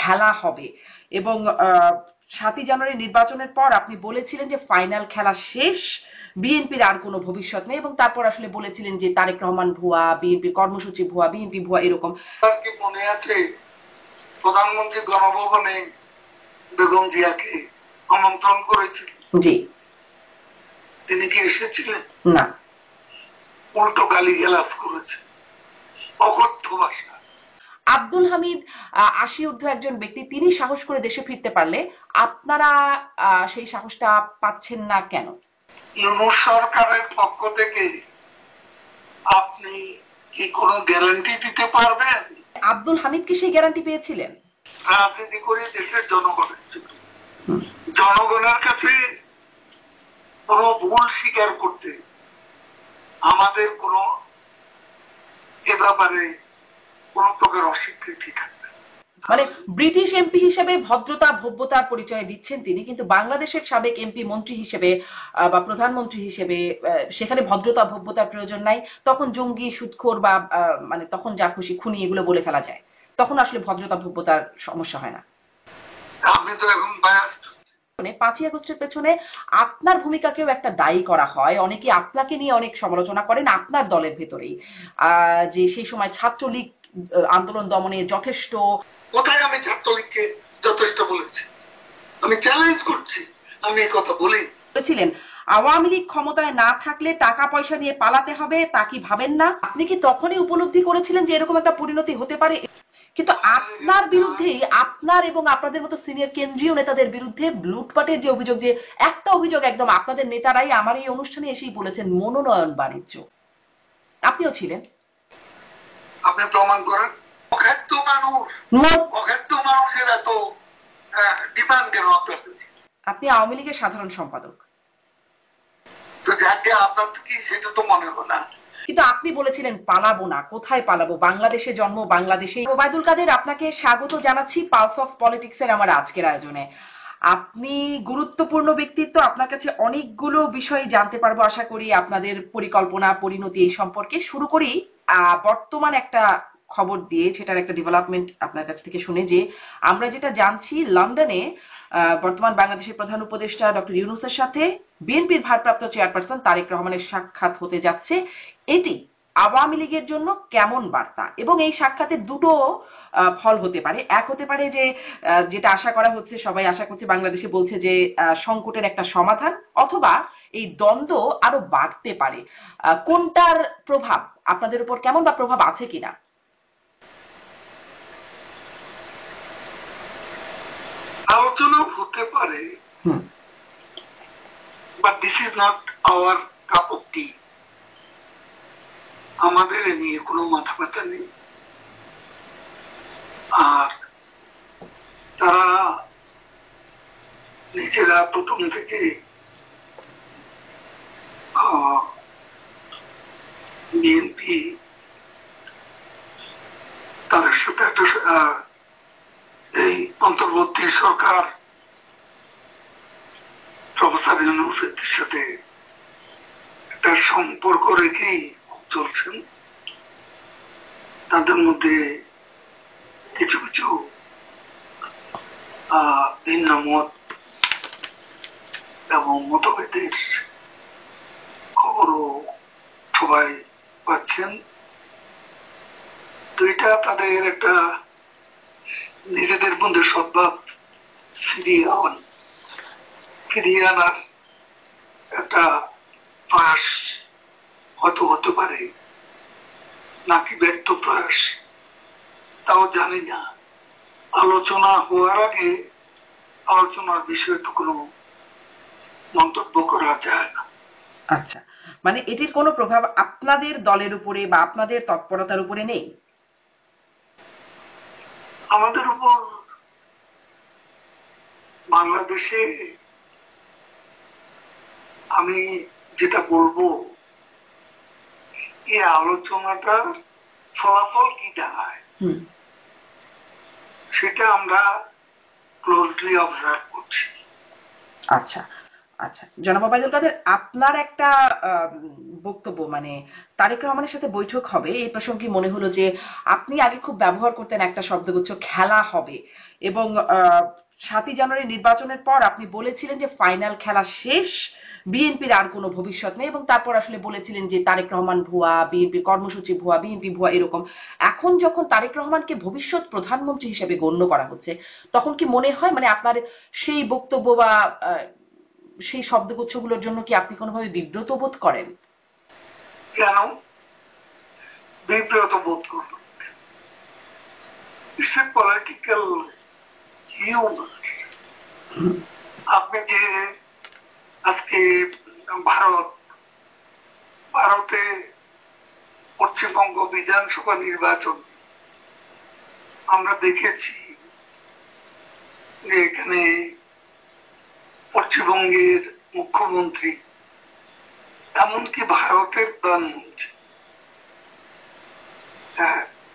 খেলা হবে এবং 7ই জানুয়ারি নির্বাচনের পর আপনি বলেছিলেন যে ফাইনাল খেলা শেষ, বিএনপির আর কোনো ভবিষ্যৎ নেই, এবং তারপর আসলে বলেছিলেন যে তারেক রহমান ভুয়া, বিএনপির কর্মসূচি ভুয়া, বিএনপি ভুয়া, এরকম। কি মনে আছে প্রধানমন্ত্রী গণভবনে বেগম জিয়াকে আমন্ত্রণ করেছিল? জি। তিনি কি এসেছিলেন? না। উল্টো গালিগালাজ করেছে, অকথ্য ভাষা। আব্দুল হামিদ 80 ঊর্ধ্ব একজন ব্যক্তি, তিনি সাহস করে দেশে ফিরতে পারলে আপনারা সেই সাহসটা পাচ্ছেন না কেন? ইউনূস সরকারের পক্ষ থেকে আপনি কি কোনো গ্যারান্টি দিতে পারবেন? আব্দুল হামিদ কি সেই গ্যারান্টি পেয়েছিলেন? রাজনীতি করে দেশের জনগণের জন্য, জনগণের কাছে কোনো ভুল স্বীকার করতে আমাদের কোনো এ ব্যাপারে কোন প্রকার অস্বীকৃতি থাকবে। মানে ব্রিটিশ এমপি হিসেবে ভদ্রতা ভব্যতার পরিচয় দিচ্ছেন তিনি, কিন্তু বাংলাদেশের সাবেক এমপি মন্ত্রী হিসেবে বা প্রধানমন্ত্রী হিসেবে সেখানে ভদ্রতা ভব্যতার প্রয়োজন নাই। তখন জঙ্গি, সুদখোর বা মানে তখন যা খুশি খুনি এগুলো বলে ফেলা যায়, তখন আসলে ভদ্রতা ভব্যতার সমস্যা হয় না। আপনি তো এখন বায়াসড। 5ই আগস্টের পেছনে আপনার ভূমিকাকেও একটা দায়ী করা হয়, অনেকে আপনাকে নিয়ে অনেক সমালোচনা করেন আপনার দলের ভেতরেই, যে সেই সময় ছাত্রলীগ আন্দোলন দমনে যথেষ্ট। কোথায় আমি ছাত্রলীগকে যথেষ্ট বলেছি? আমি চ্যালেঞ্জ করছি, আমি এই কথা বলেছিলেন আওয়ামী লীগ ক্ষমতায় না থাকলে টাকা পয়সা নিয়ে পালাতে হবে, তা কি ভাবেন না? আপনি কি তখনই উপলব্ধি করেছিলেন যে এরকম একটা পরিণতি হতে পারে? কিন্তু আপনার বিরুদ্ধে, আপনার এবং আপনাদের মতো সিনিয়র কেন্দ্রীয় নেতাদের বিরুদ্ধে লুটপাটের যে অভিযোগ, যে একটা অভিযোগ একদম আপনাদের নেতারাই আমার এই অনুষ্ঠানে এসেই বলেছেন, মনোনয়ন বাণিজ্য। আপনিও ছিলেন। আপনি প্রমাণ করেন। অখাদ্য মানুষের এত ডিমান্ড কেন আপনার কাছে? আপনি আওয়ামী লীগের সাধারণ সম্পাদক। তো যাকে আপনার কি সেটা তো মনে হয় না। কিন্তু আপনি বলেছিলেন পালাবো না, কোথায় পালাবো, বাংলাদেশে জন্ম, বাংলাদেশে। ওবায়দুল কাদের, আপনাকে স্বাগত জানাচ্ছি পালস অফ পলিটিক্স এর আমার আজকের আয়োজনে। আপনি গুরুত্বপূর্ণ ব্যক্তিত্ব, আপনার কাছে অনেকগুলো বিষয় জানতে পারবো আশা করি, আপনাদের পরিকল্পনা, পরিণতি এই সম্পর্কে। শুরু করি বর্তমান একটা খবর দিয়ে, সেটার একটা ডেভেলপমেন্ট আপনার কাছ থেকে শুনে, যে আমরা যেটা জানছি লন্ডনে বর্তমান বাংলাদেশের প্রধান উপদেষ্টা ডক্টর ইউনূসের সাথে বিএনপির ভারপ্রাপ্ত চেয়ারপারসন তারেক রহমানের সাক্ষাৎ হতে যাচ্ছে। এটি আওয়ামী লীগের জন্য কেমন বার্তা? এবং এই সাক্ষাতের দুটো ফল হতে পারে। এক হতে পারে যে যেটা আশা করা হচ্ছে, সবাই আশা করছে, বাংলাদেশে বলছে যে সংকটের একটা সমাধান, অথবা এই দ্বন্দ্ব আরো বাড়তে পারে। কোনটার প্রভাব আপনাদের উপর কেমন, বা প্রভাব আছে কিনা? আলোচনা হতে পারে, but this is not our cup of tea. আমাদের এ নিয়ে কোনো মাথা ব্যথা নেই। আর তারা নিজেরা প্রথম থেকে বিএনপি তাদের সাথে একটা এই অন্তর্বর্তী সরকার প্রফেসর ইউনূসের সাথে একটা সম্পর্ক রেখেই চলছেন। তাদের মধ্যে কিছু কিছু ভিন্ন মত এবং মতভেদের খবরও সবাই পাচ্ছেন। তো এটা তাদের একটা নিজেদের মধ্যে সদ্ভাব ফিরিয়ে আনার একটা প্রয়াস হয়তো হতে পারে, নাকি ব্যর্থ প্রয়াস তাও জানি না। আলোচনা হওয়ার আগে আলোচনার বিষয়ে তো কোনো মন্তব্য করা যায় না। আচ্ছা, মানে এটির কোনো প্রভাব আপনাদের দলের উপরে বা আপনাদের তৎপরতার উপরে নেই? আমাদের উপর বাংলাদেশে আমি যেটা বলবো, এই আলোচনাটার ফলাফল কি দাঁড়ায় সেটা আমরা ক্লোজলি অবজার্ভ করছি। আচ্ছা, আচ্ছা, জনাব ওবায়দুল কাদের, আপনার একটা বক্তব্য, মানে তারেক রহমানের সাথে বৈঠক হবে এই প্রসঙ্গে মনে হলো যে আপনি আগে খুব ব্যবহার করতেন একটা শব্দগুচ্ছ, খেলা হবে, এবং 7ই জানুয়ারি নির্বাচনের পর আপনি বলেছিলেন যে ফাইনাল খেলা শেষ, বিএনপির আর কোনো ভবিষ্যৎ নেই, এবং তারপর আসলে বলেছিলেন যে তারেক রহমান ভুয়া, বিএনপির কর্মসূচি ভুয়া, বিএনপি ভুয়া, এরকম। এখন যখন তারেক রহমানকে ভবিষ্যৎ প্রধানমন্ত্রী হিসেবে গণ্য করা হচ্ছে, তখন কি মনে হয় মানে আপনার সেই বক্তব্য বা সেই শব্দগুচ্ছগুলোর জন্য কি আপনি কোনোভাবে বিব্রত বোধ করেন? কেন বিব্রত বোধ করব? It's a political humour. আপনি যে আজকে ভারতে পশ্চিমবঙ্গ বিধানসভা নির্বাচন আমরা দেখেছি যে এখানে পশ্চিমবঙ্গের মুখ্যমন্ত্রী, এমনকি ভারতের প্রধানমন্ত্রী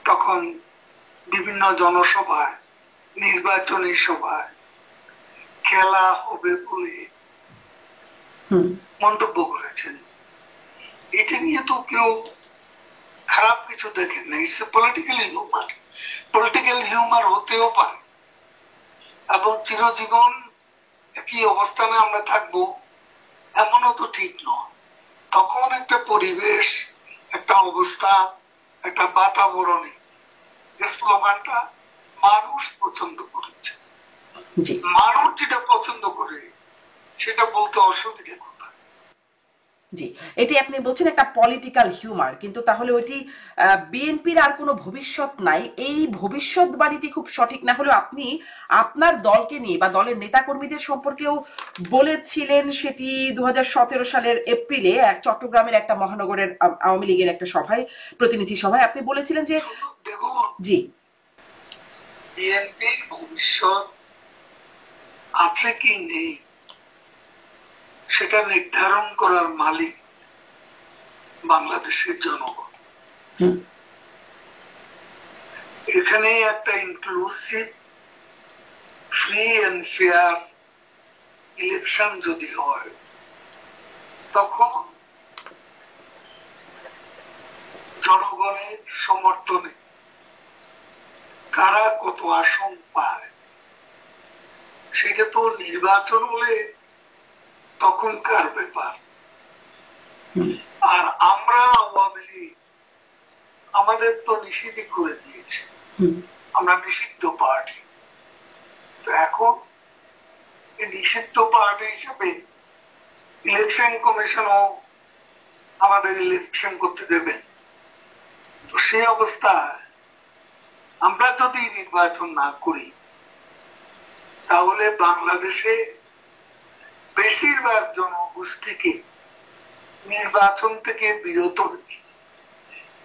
তখন বিভিন্ন জনসভায়, নির্বাচনী সভায় খেলা হবে বলে মন্তব্য করেছেন। এটা নিয়ে তো কেউ খারাপ কিছু দেখেন না। It's a political humour. Political humour হতেও পারে, এবং চিরজীবন একই অবস্থানে আমরা থাকবো এমনও তো ঠিক নয়। তখন একটা পরিবেশ, একটা অবস্থা, একটা বাতাবরণে স্লোগানটা মানুষ পছন্দ করেছে। মানুষ যেটা পছন্দ করে সেটা বলতে অসুবিধা কোথায়? জি, এটি আপনি বলছেন একটা পলিটিক্যাল হিউমার, কিন্তু তাহলে ওইটি বিএনপির আর কোনো ভবিষ্যৎ নাই, এই ভবিষ্যৎবাণীটি খুব সঠিক না হলেও আপনি আপনার দলকে নিয়ে বা দলের নেতাকর্মীদের সম্পর্কেও বলেছিলেন। সেটি 2017 সালের এপ্রিলে চট্টগ্রামের একটা মহানগরের আওয়ামী লীগের একটা সভায়, প্রতিনিধি সভায় আপনি বলেছিলেন যে দেখুন, জি, বিএনপির ভবিষ্যৎ আছে কি নেই সেটা নির্ধারণ করার মালিক বাংলাদেশের জনগণ। এখানে একটা inclusive, free and fair election যদি হয়, তখন জনগণের সমর্থনে কারা কত আসন পায় সেটা তো নির্বাচন হলে তখনকার ব্যাপার। আর আমরা আওয়ামী লীগ আমাদের তো নিষিদ্ধ করে দিয়েছে, আমরা নিষিদ্ধ পার্টি। তো এখন এই নিষিদ্ধ পার্টি হিসেবে ইলেকশন কমিশনও আমাদের ইলেকশন করতে দেবেন। তো সেই অবস্থায় আমরা যদি নির্বাচন না করি, তাহলে বাংলাদেশে বেশিরভাগ জনগোষ্ঠীকে নির্বাচন থেকে বিরত রেখে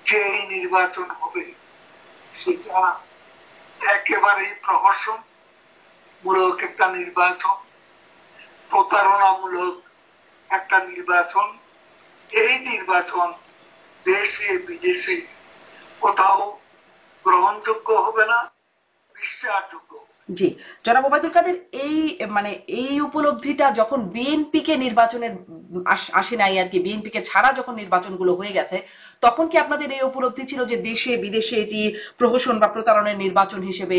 যে এই নির্বাচন হবে সেটা একেবারেই প্রহসন মূলক একটা নির্বাচন, প্রতারণামূলক একটা নির্বাচন। এই নির্বাচন দেশে বিদেশে কোথাও গ্রহণযোগ্য হবে না, বিশ্বাসযোগ্য। জি, জনাব ওবায়দুল কাদের, এই মানে এই উপলব্ধিটা যখন বিএনপিকে নির্বাচনের আসে নাই আর কি, বিএনপিকে ছাড়া যখন নির্বাচনগুলো হয়ে গেছে, তখন কি আপনাদের এই উপলব্ধি ছিল যে দেশে বিদেশে এটি প্রহসন বা প্রতারণের নির্বাচন হিসেবে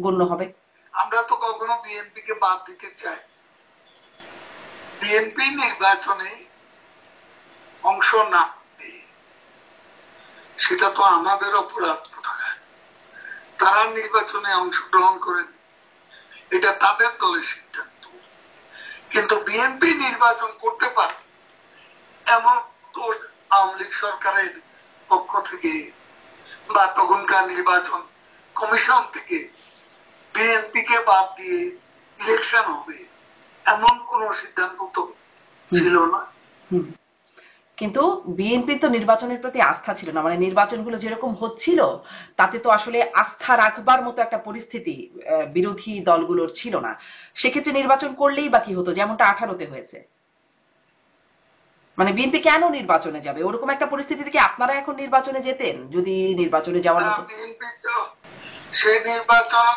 গণ্য হবে? আমরা তো কখনো বিএনপিকে বাদ দিতে চাই। বিএনপি নির্বাচনে অংশ না সেটা তো আমাদের অপরাধ কোথায়? তারা নির্বাচনে অংশগ্রহণ করেনি, এটা তাদের দলের সিদ্ধান্ত। কিন্তু বিএনপি নির্বাচন করতে পারে এমন তো আওয়ামী লীগ সরকারের পক্ষ থেকে বা তখনকার নির্বাচন কমিশন থেকে বিএনপিকে বাদ দিয়ে ইলেকশন হবে এমন কোন সিদ্ধান্ত তো ছিল না। কিন্তু বিএনপির তো নির্বাচনের প্রতি আস্থা ছিল না, মানে নির্বাচনগুলো যেরকম হচ্ছিল তাতে তো আসলে আস্থা রাখবার মতো একটা পরিস্থিতি বিরোধী দলগুলোর ছিল না। সেক্ষেত্রে নির্বাচন করলেই বা কি হতো, যেমনটা 18-তে হয়েছে। মানে বিএনপি কেন নির্বাচনে যাবে? ওরকম একটা পরিস্থিতি থেকে আপনারা এখন নির্বাচনে যেতেন যদি নির্বাচনে যাওয়ার মতো? বিএনপি তো সেই নির্বাচন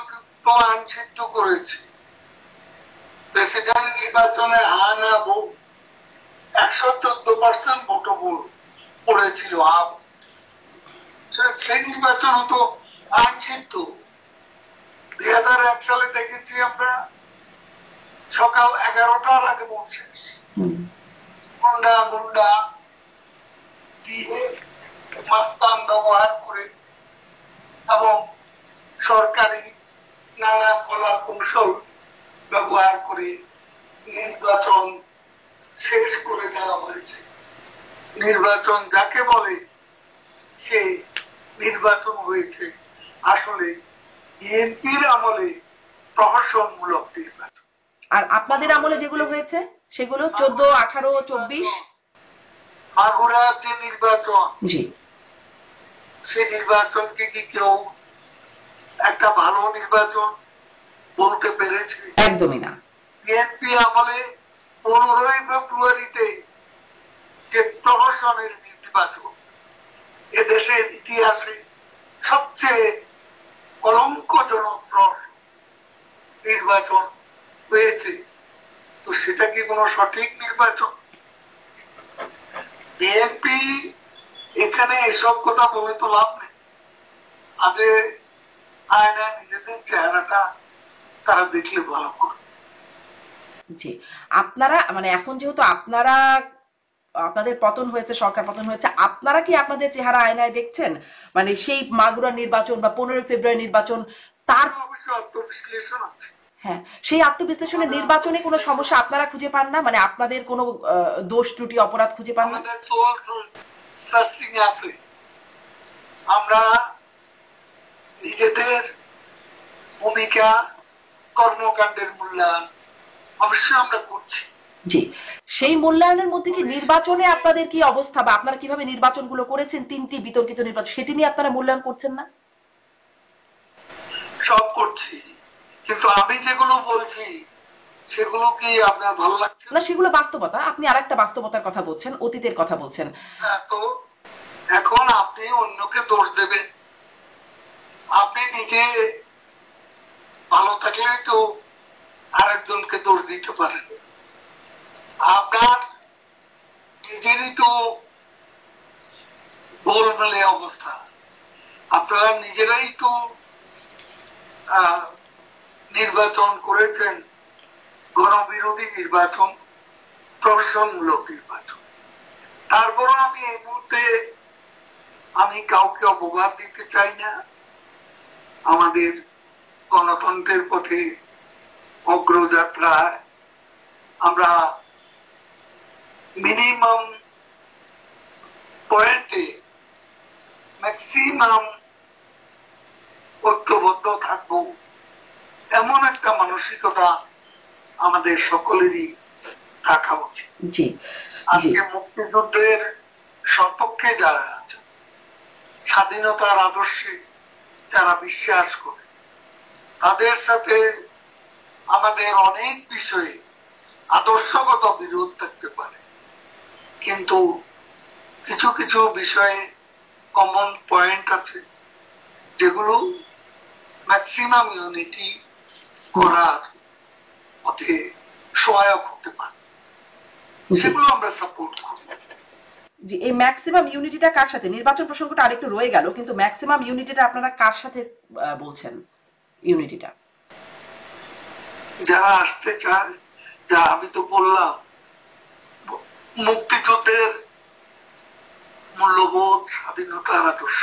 তো আইনসিদ্ধ করেছে, প্রেসিডেন্ট নির্বাচনে হা না ভোট 114% ভোটও পড়েছিল। সেই নির্বাচন তো আইনসিদ্ধ। 2001 সালে দেখেছি আমরা সকাল 11টার আগে ভোট শেষ। গুন্ডা দিয়ে মাস্তান ব্যবহার করে এবং সরকারি নানা কলা কৌশল ব্যবহার করে নির্বাচন শেষ করে দেওয়া হয়েছে। নির্বাচন যাকে বলে সে নির্বাচন হয়েছে আসলে বিএনপির আমলে প্রহসনমূলক নির্বাচন। আর আপনাদের আমলে যেগুলো হয়েছে সেগুলো 14, 18, 24 মাগুরার যে নির্বাচন, জি, সেই নির্বাচনকে কি কেউ একটা ভালো নির্বাচন বলতে পেরেছে? একদমই না। বিএনপি আমলে 15ই ফেব্রুয়ারিতে যে প্রহসনের নির্বাচন এদেশের ইতিহাসে সবচেয়ে কলঙ্কজনক নির্বাচন হয়েছে, তো সেটা কি কোনো সঠিক নির্বাচন? বিএনপি এখানে এসব কথা বলে তো লাভ নেই। আজে আয়নায় নিজেদের চেহারাটা তারা দেখলে ভালো করে। জি, আপনারা মানে এখন যেহেতু আপনাদের পতন হয়েছে, সরকার পতন হয়েছে, আপনারা কি আপনাদের চেহারা আয়নায় দেখছেন? মানে সেই মাগুরা নির্বাচন বা 15 ফেব্রুয়ারি নির্বাচন তার অবশ্য আত্মবিশ্লেষণ আছে। হ্যাঁ, সেই আত্মবিশ্লেষণে নির্বাচনে কোনো সমস্যা আপনারা খুঁজে পান না? মানে আপনাদের কোনো দোষ ত্রুটি অপরাধ খুঁজে পান না? আমাদের সোল সার্চিং আছে। আমরা নিজেদের ভূমিকা কর্মকাণ্ডের মূল্যায়ন অবশ্যই আমরা করছি। জি, সেই মূল্যায়নের মধ্যে কি নির্বাচনে আপনাদের কি অবস্থা বা আপনারা কিভাবে নির্বাচনগুলো করেছেন, 3টি বিতর্কিত নির্বাচন, সেটি নিয়ে আপনারা মূল্যায়ন করছেন না? সব করছি, কিন্তু আমি যেগুলো বলছি সেগুলো কি আপনার ভালো লাগছে না? সেগুলো বাস্তবতা। আপনি আরেকটা বাস্তবতার কথা বলছেন, অতীতের কথা বলছেন। তো এখন আপনি অন্যকে দোষ দেবেন, আপনি নিজে ভালো থাকলে তো আরেকজনকে দোষ দিতে পারেন। আপনার নিজেরই তো গোলমেলে অবস্থা, আপনারা নিজেরাই তো নির্বাচন করেছেন গণবিরোধী নির্বাচন, প্রহসনমূলক নির্বাচন। তারপরও আমি এই মুহূর্তে আমি কাউকে অপবাদ দিতে চাই না। আমাদের গণতন্ত্রের পথে অগ্রযাত্রায় আমরা মিনিমাম পয়েন্টে ম্যাক্সিমাম ঐক্যবদ্ধ থাকবো, এমন একটা মানসিকতা আমাদের সকলেরই থাকা উচিত। জি, আজকে মুক্তিযুদ্ধের সপক্ষে যারা আছে, স্বাধীনতার আদর্শে যারা বিশ্বাস করে, তাদের সাথে আমাদের অনেক বিষয়ে আদর্শগত বিরোধ থাকতে পারে, কিন্তু কিছু কিছু বিষয়ে কমন পয়েন্ট আছে যেগুলো ম্যাক্সিমাম ইউনিটি করার পথে সহায়ক হতে পারে, সেগুলো আমরা সাপোর্ট করি। জি, এই ম্যাক্সিমাম ইউনিটিটা কার সাথে? নির্বাচন প্রসঙ্গটা আরেকটু রয়ে গেল, কিন্তু ম্যাক্সিমাম ইউনিটিটা আপনারা কার সাথে বলছেন? ইউনিটিটা যারা আসতে চায়, যা আমি তো বললাম মুক্তিযুদ্ধের মূল্যবোধ, স্বাধীনতার আদর্শ।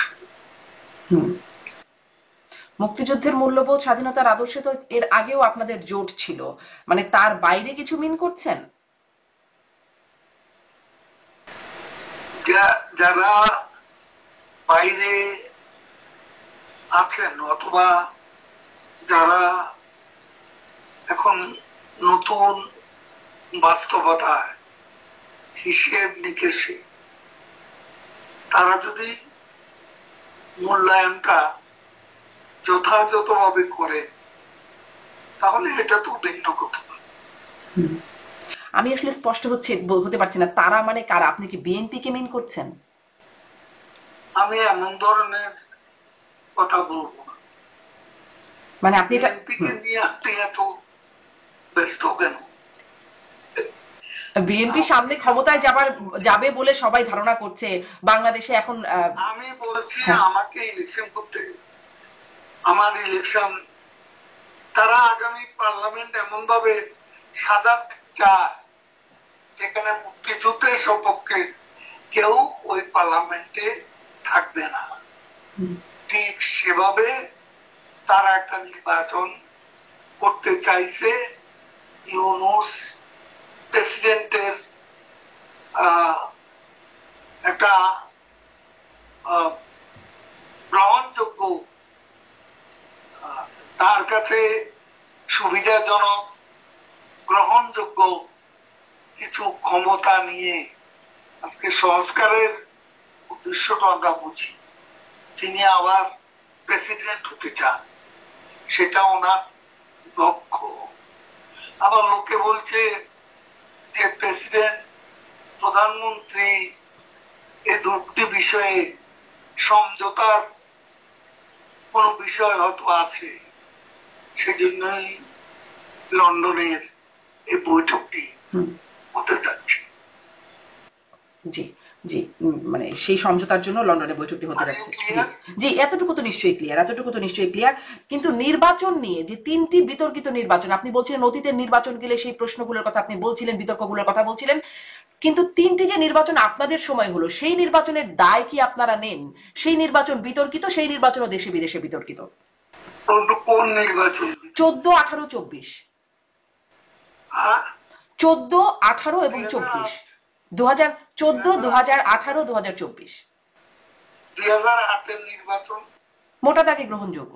মুক্তিযুদ্ধের মূল্যবোধ, স্বাধীনতার আদর্শে তো এর আগেও আপনাদের জোট ছিল, মানে তার বাইরে কিছু মিন করছেন? যারা বাইরে আছেন অথবা যারা এখন নতুন বাস্তবতায় হিসেব নিকেশে তারা যদি মূল্যায়নটা যথাযথভাবে করে তাহলে এটা তো ভিন্ন কথা। আমি আসলে স্পষ্ট হতে পারছি না, তারা মানে কারা? আপনি কি বিএনপি কে মিন করছেন? আমি এমন ধরনের কথা বলবো না, মানে আপনি বিএনপিকে নিয়ে আপনি এত ব্যস্ত কেন? বিএনপি সামনে ক্ষমতায় যাবে বলে সবাই ধারণা করছে বাংলাদেশে এখন। আমি বলছি আমাকে ইলেকশন করতে, আমার ইলেকশন, তারা আগামী পার্লামেন্ট এমন ভাবে সাজাতে চায় যেখানে মুক্তিযুদ্ধের সপক্ষে কেউ ওই পার্লামেন্টে থাকবে না। ঠিক সেভাবে তারা একটা নির্বাচন করতে চাইছে। ইউনূস প্রেসিডেন্টের একটা গ্রহণযোগ্য, তার কাছে সুবিধাজনক গ্রহণযোগ্য কিছু ক্ষমতা নিয়ে আজকে সংস্কারের উদ্দেশ্যটা আমরা বুঝি। তিনি আবার প্রেসিডেন্ট হতে চান, সেটা ওনার লক্ষ্য। আবার লোকে বলছে যে প্রেসিডেন্ট, প্রধানমন্ত্রী এই দুটি বিষয়ে সমঝোতার কোন বিষয় হয়তো আছে, সেজন্যই লন্ডনের এই বৈঠকটি হতে যাচ্ছে। জি জি, মানে সেই সমঝোতার জন্য লন্ডনে বৈঠকটি হতে যাচ্ছে। জি, এতটুকু তো নিশ্চয়ই ক্লিয়ার। কিন্তু নির্বাচন নিয়ে যে 3টি বিতর্কিত নির্বাচন, আপনি বলছিলেন অতীতের নির্বাচন গেলে সেই প্রশ্নগুলোর কথা আপনি বলছিলেন, বিতর্কগুলোর কথা বলছিলেন, কিন্তু 3টি যে নির্বাচন আপনাদের সময় হলো, সেই নির্বাচনের দায় কি আপনারা নেন? সেই নির্বাচন বিতর্কিত, সেই নির্বাচনও দেশে বিদেশে বিতর্কিত। কোন নির্বাচন? 14, 18, 24। 14, 18 এবং 24। 2014, 2018, 2024। 2008-এর নির্বাচন মোটা দাগে গ্রহণযোগ্য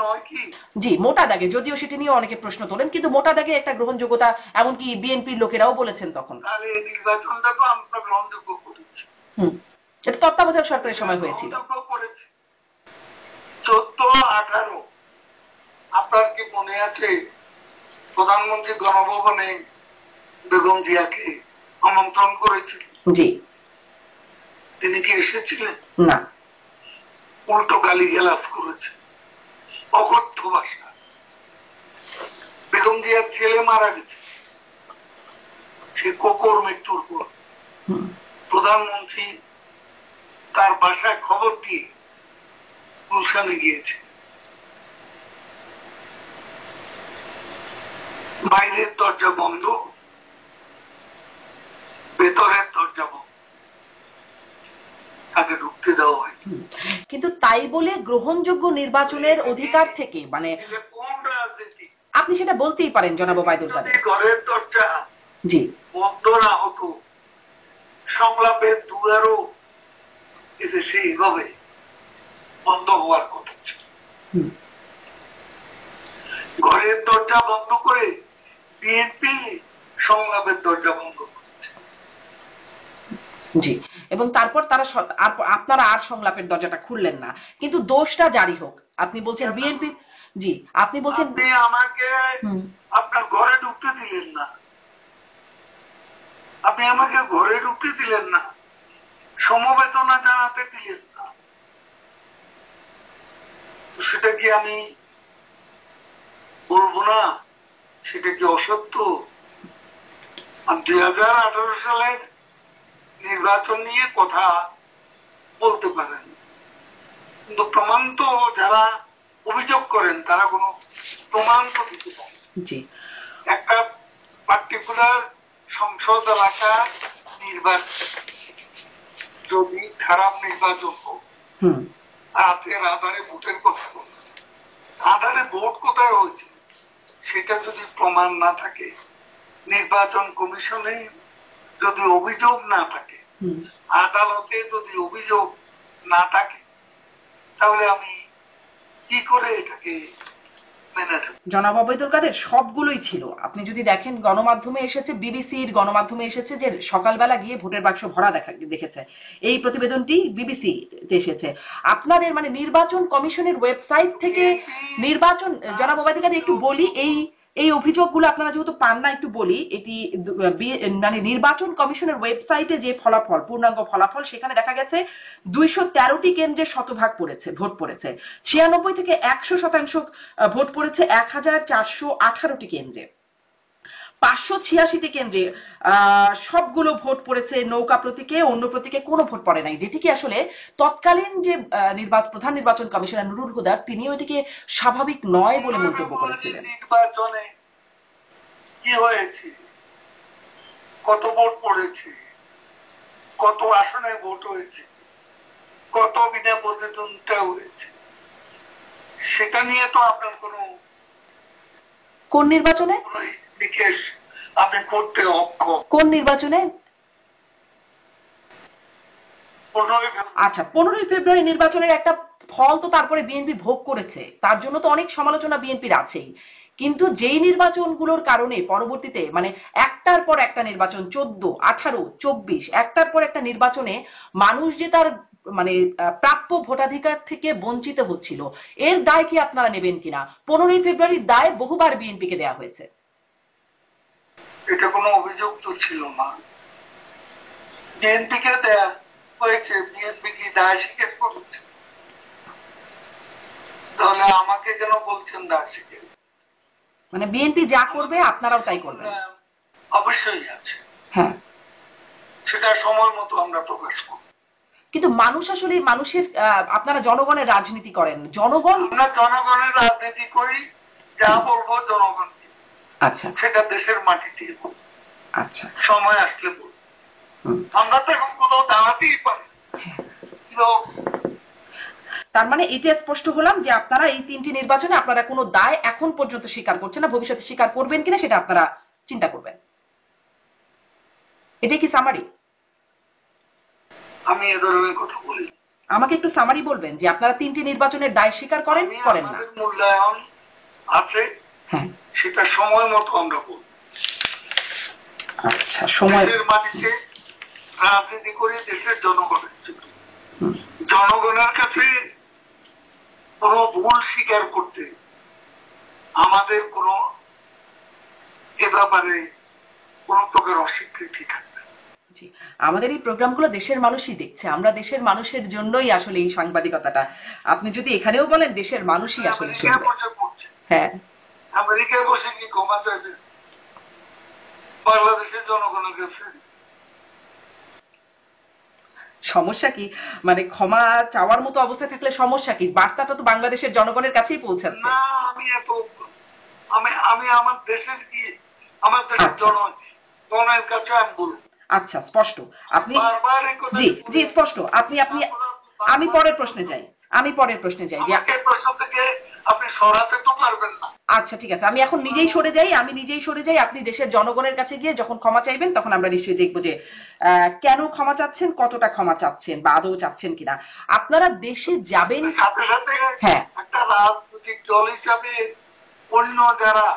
নয় কি? জি, মোটা দাগে, যদিও সেটি নিয়ে অনেকে প্রশ্ন তোলেন, কিন্তু মোটা দাগে একটা গ্রহণযোগ্যতা, এমনকি বিএনপির লোকেরাও বলেছেন তখন। তাহলে এই নির্বাচনটা তো আমরা গ্রহণযোগ্য করেছি। এটা তত্ত্বাবধায়ক সরকারের সময় হয়েছিল। 14, 18 আপনার কি মনে আছে? প্রধানমন্ত্রী গণভবনে বেগম জিয়াকে আমন্ত্রণ করেছিল। জি। তিনি কি এসেছিলেন? না। উল্টো গালিগালাজ করেছে, অকথ্য ভাষা। বেগম জিয়ার ছেলে মারা গেছে, সে কোকর মৃত্যুর পর প্রধানমন্ত্রী তার বাসায় খবর দিয়ে গুলশানে গিয়েছে। বাইরের দরজা বন্ধ, ভেতরের দরজা বন্ধ, তাকে ঢুকতে দেওয়া হয়। কিন্তু তাই বলে গ্রহণযোগ্য নির্বাচনের অধিকার থেকে, মানে কোন রাজনীতি? আপনি সেটা বলতেই পারেন জনাব ওবায়দুল কাদের। ঘরের দরজা জি বন্ধ না হতো, সংলাপের দুয়ারও এদেশে এইভাবে বন্ধ হওয়ার কথা ছিল। ঘরের দরজা বন্ধ করে বিএনপি সংলাপের দরজা বন্ধ করেছে। জি, এবং তারপর তারা আপনারা আর সংলাপের দরজাটা খুললেন না, কিন্তু দোষটা জারি হোক। আপনি বলছেন বিএনপি, জি আপনি বলছেন আপনি আমাকে আপনার ঘরে ঢুকতে দিলেন না, আপনি আমাকে ঘরে ঢুকতে দিলেন না, সমবেদনা জানাতে দিলেন না, তো সেটা কি আমি বলবো না সেটা কি অসত্য? 2018 সালের নির্বাচন নিয়ে কথা বলতে পারেন, কিন্তু প্রমাণ তো যারা অভিযোগ করেন তারা কোনো প্রমাণ তো দিতে পারে। একটা পার্টিকুলার সংসদ এলাকা নির্বাচন যদি খারাপ নির্বাচন হোক, রাতের আধারে ভোটের কথা বল, আধারে ভোট কোথায় হয়েছে সেটা যদি প্রমাণ না থাকে, নির্বাচন কমিশনে যদি অভিযোগ না থাকে, আদালতে যদি অভিযোগ না থাকে, তাহলে আমি কি করে এটাকে মেনে নেব? জনাব ওবায়দুল কাদের, সবগুলোই ছিল। আপনি যদি দেখেন গণমাধ্যমে এসেছে, বিবিসির গণমাধ্যমে এসেছে যে সকালবেলা গিয়ে ভোটের বাক্স ভরা দেখেছে, এই প্রতিবেদনটি বিবিসিতে এসেছে। আপনাদের মানে নির্বাচন কমিশনের ওয়েবসাইট থেকে নির্বাচন, জনাব ওবায়দুল কাদের একটু বলি, এই এই অভিযোগগুলো আপনারা যেহেতু পান না, একটু বলি, এটি মানে নির্বাচন কমিশনের ওয়েবসাইটে যে ফলাফল, পূর্ণাঙ্গ ফলাফল, সেখানে দেখা গেছে 213টি কেন্দ্রে শতভাগ পড়েছে, ভোট পড়েছে। 96 থেকে 100% ভোট পড়েছে 1418টি কেন্দ্রে। 586টি কেন্দ্রে সবগুলো ভোট পড়েছে নৌকা প্রতীকে, অন্য প্রতীকে কোনো ভোট পড়ে নাই, যেটিকে আসলে তৎকালীন যে প্রধান নির্বাচন কমিশনার নুরুল হুদা, তিনিও এটিকে স্বাভাবিক নয় বলে মন্তব্য করেছিলেন। নির্বাচনে কি হয়েছে, কত ভোট পড়েছে, কত আসনে ভোট হয়েছে, কত বিনা প্রতিদ্বন্দ্বিতা হয়েছে, সেটা নিয়ে তো আপনার কোন নির্বাচনে বিশেষ আপনি করতে অক্ষম। কোন নির্বাচনে? আচ্ছা, 15ই ফেব্রুয়ারি নির্বাচনের একটা ফল তো তারপরে বিএনপি ভোগ করেছে, তার জন্য তো অনেক সমালোচনা বিএনপির আছেই। কিন্তু যেই নির্বাচনগুলোর কারণে পরবর্তীতে মানে একটার পর একটা নির্বাচন, 14, 18, 24, একটার পর একটা নির্বাচনে মানুষ যে তার মানে প্রাপ্য ভোটাধিকার থেকে বঞ্চিত হচ্ছিল, এর দায় কি আপনারা নেবেন কিনা? 15ই ফেব্রুয়ারির দায় বহুবার বিএনপিকে দেওয়া হয়েছে। এটা কোনো অভিযোগ তো ছিল না, বিএনপিকে দেয়া হয়েছে। বিএনপি কি দায় স্বীকার করেছে? তাহলে আমাকে কেন বলছেন দায় স্বীকার? মানে বিএনপি যা করবে আপনারাও তাই করবেন? অবশ্যই আছে, হ্যাঁ, সেটা সময় মতো আমরা প্রকাশ করব। কিন্তু মানুষ আসলে মানুষের, আপনারা জনগণের রাজনীতি করেন, জনগণ, আমরা জনগণের রাজনীতি করি, যা বলবো জনগণ, আচ্ছা, সেটা দেশের মাটিতে আচ্ছা, সময় আসলে বলবো। আমরা তো এখন কোথাও দাঁড়াতেই পারি। তার মানে এটা স্পষ্ট হলাম যে আপনারা এই 3টি নির্বাচনে আপনারা কোনো দায় এখন পর্যন্ত স্বীকার করছেন না, ভবিষ্যতে স্বীকার করবেন কিনা সেটা আপনারা চিন্তা করবেন। এটাই কি সামারি? আমি এ ধরনের কথা বলি। আমাকে একটু সামারি বলবেন যে আপনারা 3টি নির্বাচনের দায় স্বীকার করেন করেন না? মূল্যায়ন আছে, হ্যাঁ, সেটা সময় মতো আমরা বলব। আচ্ছা, সময়, দেশের মাটিতে রাজনীতি করে দেশের জনগণের জন্য, জনগণের কাছে কোন ভুল স্বীকার করতে আমাদের কোন এ ব্যাপারে কোন প্রকার অস্বীকৃতি থাকবে। আমাদের এই প্রোগ্রামগুলো দেশের মানুষই দেখছে, আমরা দেশের মানুষের জন্যই আসলে এই সাংবাদিকতাটা। আপনি যদি এখানেও বলেন দেশের মানুষই আসলে শুনবে। হ্যাঁ, আমেরিকায় বসে কি ক্ষমা চাইবে বাংলাদেশের জনগণের কাছে? সমস্যা কি? মানে ক্ষমা চাওয়ার মতো অবস্থায় থাকলে সমস্যা কি? বার্তাটা তো বাংলাদেশের জনগণের কাছেই পৌঁছাচ্ছে। না, আমি আমার দেশের কি, আমার দেশের জনগণের কাছে আমি বলবো। আচ্ছা, স্পষ্ট। আপনি জি জি স্পষ্ট। আপনি আমি পরের প্রশ্নে যাই, যে প্রশ্ন থেকে আপনি সরাতে তো পারবেন না। আচ্ছা, ঠিক আছে, আমি এখন নিজেই সরে যাই। আপনি দেশের জনগণের কাছে গিয়ে যখন ক্ষমা চাইবেন, তখন আমরা নিশ্চয়ই দেখবো যে কেন ক্ষমা চাচ্ছেন, কতটা ক্ষমা চাচ্ছেন, বা আদৌ চাচ্ছেন কিনা। আপনারা দেশে যাবেন সাথে সাথে, হ্যাঁ, একটা রাজনৈতিক দল হিসাবে অন্য যারা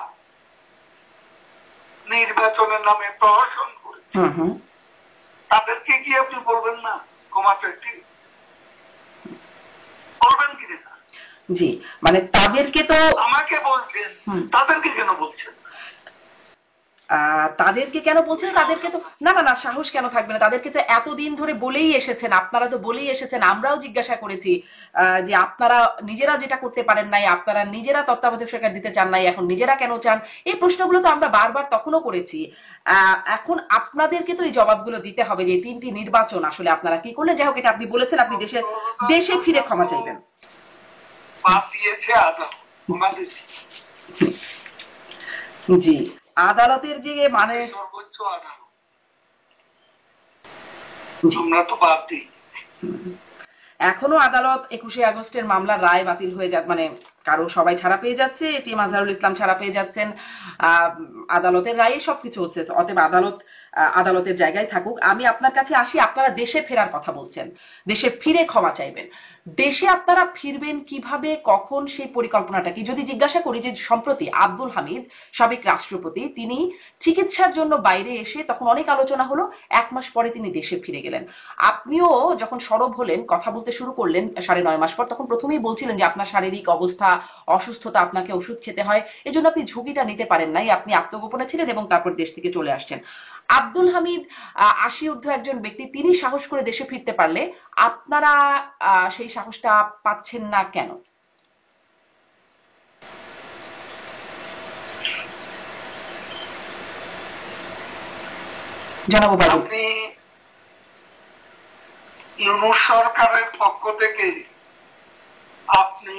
নির্বাচনের নামে প্রহসন করেছে, তাদেরকে কি আপনি বলবেন না ক্ষমা চাইতে? বলবেন কি না? জি, মানে তাদেরকে তো আমাকে বলছেন, তাদেরকে কেন বলছেন? তাদেরকে কেন বলছেন? তাদেরকে তো না সাহস কেন থাকবে না? তাদেরকে তো এতদিন ধরে বলেই এসেছেন, আপনারা তো বলেই এসেছেন, আমরাও জিজ্ঞাসা করেছি যে আপনারা নিজেরা যেটা করতে পারেন নাই, আপনারা নিজেরা তত্ত্বাবধায়ক সরকার দিতে চান নাই, এখন নিজেরা কেন চান? এই প্রশ্নগুলো তো আমরা বারবার তখনও করেছি। এখন আপনাদেরকে তো এই জবাবগুলো দিতে হবে যে 3টি নির্বাচন আসলে আপনারা কি করলেন। যাই হোক, এটা আপনি বলেছেন, আপনি দেশে ফিরে ক্ষমা চাইবেন। জি, আদালতের যে মানে সর্বোচ্চ আদালত, আমরা তো বাদ দিই। এখনো আদালত 21শে আগস্টের মামলার রায় বাতিল হয়ে যাক, মানে সবাই ছাড়া পেয়ে যাচ্ছে, এটিএম আজহারুল ইসলাম ছাড়া পেয়ে যাচ্ছেন, আদালতের রায়ে সবকিছু হচ্ছে। অতএব আদালতের জায়গায় থাকুক। আমি আপনার কাছে আসি, আপনারা দেশে ফেরার কথা বলছেন, দেশে ফিরে ক্ষমা চাইবেন। দেশে আপনারা ফিরবেন কিভাবে, কখন, সেই পরিকল্পনাটা কি? যদি জিজ্ঞাসা করি যে সম্প্রতি আব্দুল হামিদ, সাবেক রাষ্ট্রপতি, তিনি চিকিৎসার জন্য বাইরে এসে তখন অনেক আলোচনা হলো, 1 মাস পরে তিনি দেশে ফিরে গেলেন। আপনিও যখন সরব হলেন, কথা বলতে শুরু করলেন 9.5 মাস পর, তখন প্রথমেই বলছিলেন যে আপনার শারীরিক অবস্থা অসুস্থতা আপনাকে ওষুধ খেতে হয়, এজন্য আপনি ঝুঁকিটা নিতে পারেন নাই, আপনি আত্মগোপনে ছিলেন এবং তারপর দেশ থেকে চলে আসছেন। আব্দুল হামিদ ৮০ ঊর্ধ্ব একজন ব্যক্তি, তিনি সাহস করে দেশে ফিরতে পারলে আপনারা সেই সাহসটা পাচ্ছেন না কেন? জানাবো বাবু। আপনি ইউনূস সরকারের পক্ষ থেকে আপনি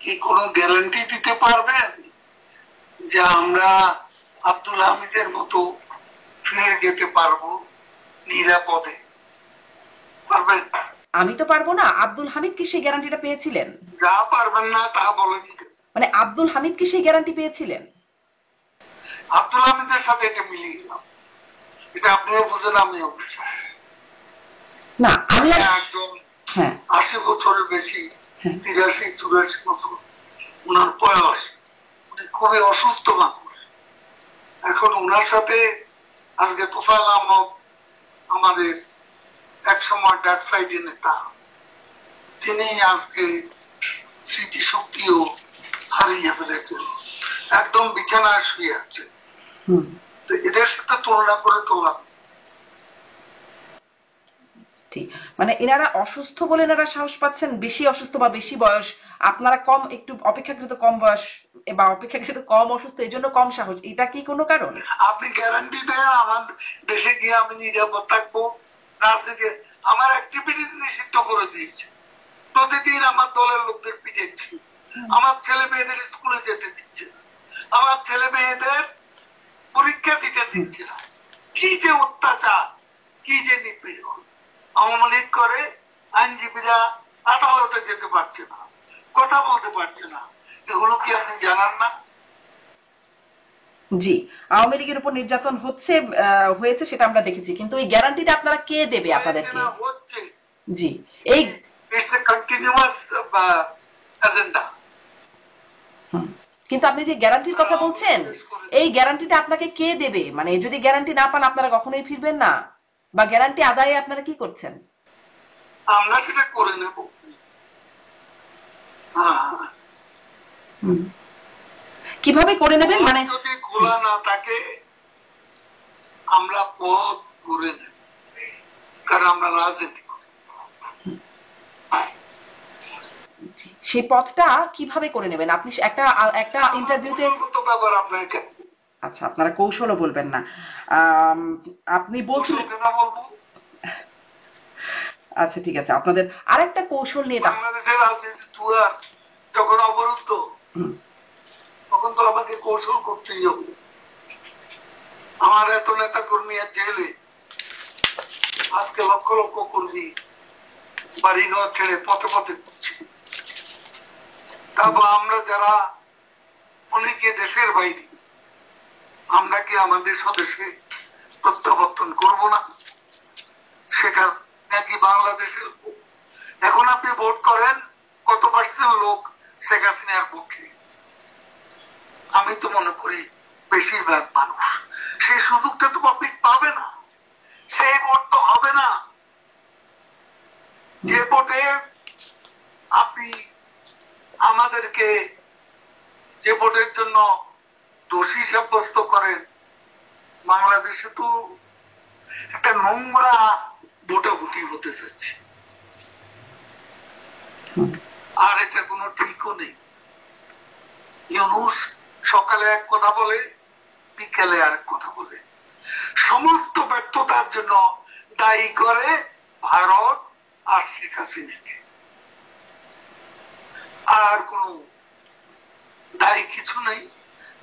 কি কোনো গ্যারান্টি দিতে পারবেন যে আমরা আব্দুল হামিদের মতো ফিরে যেতে পারবো নিরাপদে? পারবেন? আমি তো পারবো না। আব্দুল হামিদ কি সেই গ্যারান্টিটা পেয়েছিলেন? যা পারবেন না তা বলেন। মানে আব্দুল হামিদ কি সেই গ্যারান্টি পেয়েছিলেন? আব্দুল হামিদের সাথে এটা মিলিয়ে গেলাম, এটা আপনিও বুঝেন আমিও বুঝি না। আল্লাহ একদম হ্যাঁ ৮০ বছরের বেশি, ৮৩-৮৪ বছর ওনার বয়স, উনি খুবই অসুস্থ মানুষ। এখন ওনার সাথে আজকে তোফায়েল আহমদ, আমাদের একসময় ডাক সাইডের নেতা, তিনি আজকে স্মৃতিশক্তিও হারিয়ে ফেলেছেন, একদম বিছানায় শুয়ে আছে। তো এদের সাথে তুলনা করে তোলা মানে এনারা অসুস্থ বলে এনারা সাহস পাচ্ছেন, বেশি অসুস্থ বা বেশি বয়স, আপনারা কম, একটু অপেক্ষাকৃত কম বয়স বা অপেক্ষাকৃত কম অসুস্থ, এই জন্য কম সাহস, এটা কি কোনো কারণ? আপনি গ্যারান্টি দেন আমার দেশে গিয়ে আমি নিরাপদ থাকবো? রাজনীতি আমার অ্যাক্টিভিটিস নিষিদ্ধ করে দিয়েছে, প্রতিদিন আমার দলের লোকদের পিটাচ্ছি, আমার ছেলে মেয়েদের স্কুলে যেতে দিচ্ছে না, আমার ছেলে মেয়েদের পরীক্ষা দিতে দিচ্ছে না। কি যে অত্যাচার, কি যে নিপীড়ন! আওয়ামী লীগ করে আইনজীবীরা আদালতে যেতে পারছে না, কথা বলতে পারছে না, এগুলো কি আপনি জানান না? জি, আওয়ামী লীগের উপর নির্যাতন হয়েছে সেটা আমরা দেখেছি, কিন্তু এই গ্যারান্টিটা আপনারা কে দেবে আপনাদেরকে? হচ্ছে জি, এই ইটস এ কন্টিনিউয়াস এজেন্ডা। কিন্তু আপনি যে গ্যারান্টির কথা বলছেন, এই গ্যারান্টিটা আপনাকে কে দেবে? মানে যদি গ্যারান্টি না পান আপনারা কখনোই ফিরবেন না, বা গ্যারান্টি আদায়ে আপনারা কি করছেন? আমরা সেটা করে নেব। কিভাবে করে নেবেন? মানে যদি খোলা না থাকে আমরা পথ করে নেব, কারণ আমরা রাজনীতি করি। সেই পথটা কিভাবে করে নেবেন? আপনি একটা ইন্টারভিউতে ব্যাপার আপনাকে, আচ্ছা আপনারা কৌশলও বলবেন না, আপনি বলছেন। আচ্ছা ঠিক আছে, আপনাদের আরেকটা কৌশল নিয়ে। বাংলাদেশের রাজনীতি দুয়ার যখন অবরুদ্ধ, তখন তো আমাকে কৌশল করতেই হবে। আমার এত নেতা কর্মী জেলে, আজকে লক্ষ লক্ষ কর্মী বাড়িঘর ছেড়ে পথে পথে ঘুরছে। তারপর আমরা যারা অনেকে দেশের বাইরে, আমরা কি আমাদের স্বদেশে প্রত্যাবর্তন করব না? সেটা নাকি বাংলাদেশের? এখন আপনি ভোট করেন, কত পার্সেন্ট লোক শেখ হাসিনার পক্ষে? আমি তো মনে করি বেশিরভাগ মানুষ। সেই সুযোগটা তো পাবলিক পাবে না, সেই ভোট তো হবে না। যে ভোটে আপনি আমাদেরকে, যে ভোটের জন্য দোষী সাব্যস্ত করেন, বাংলাদেশে তো একটা নোংরা ভোটাভুটি হতে যাচ্ছে, আর এটা কোনো ঠিকও নেই। ইউনূস সকালে এক কথা বলে, বিকেলে আরেক কথা বলে, সমস্ত ব্যর্থতার জন্য দায়ী করে ভারত আর শেখ হাসিনাকে, আর কোন দায়ী কিছু নেই।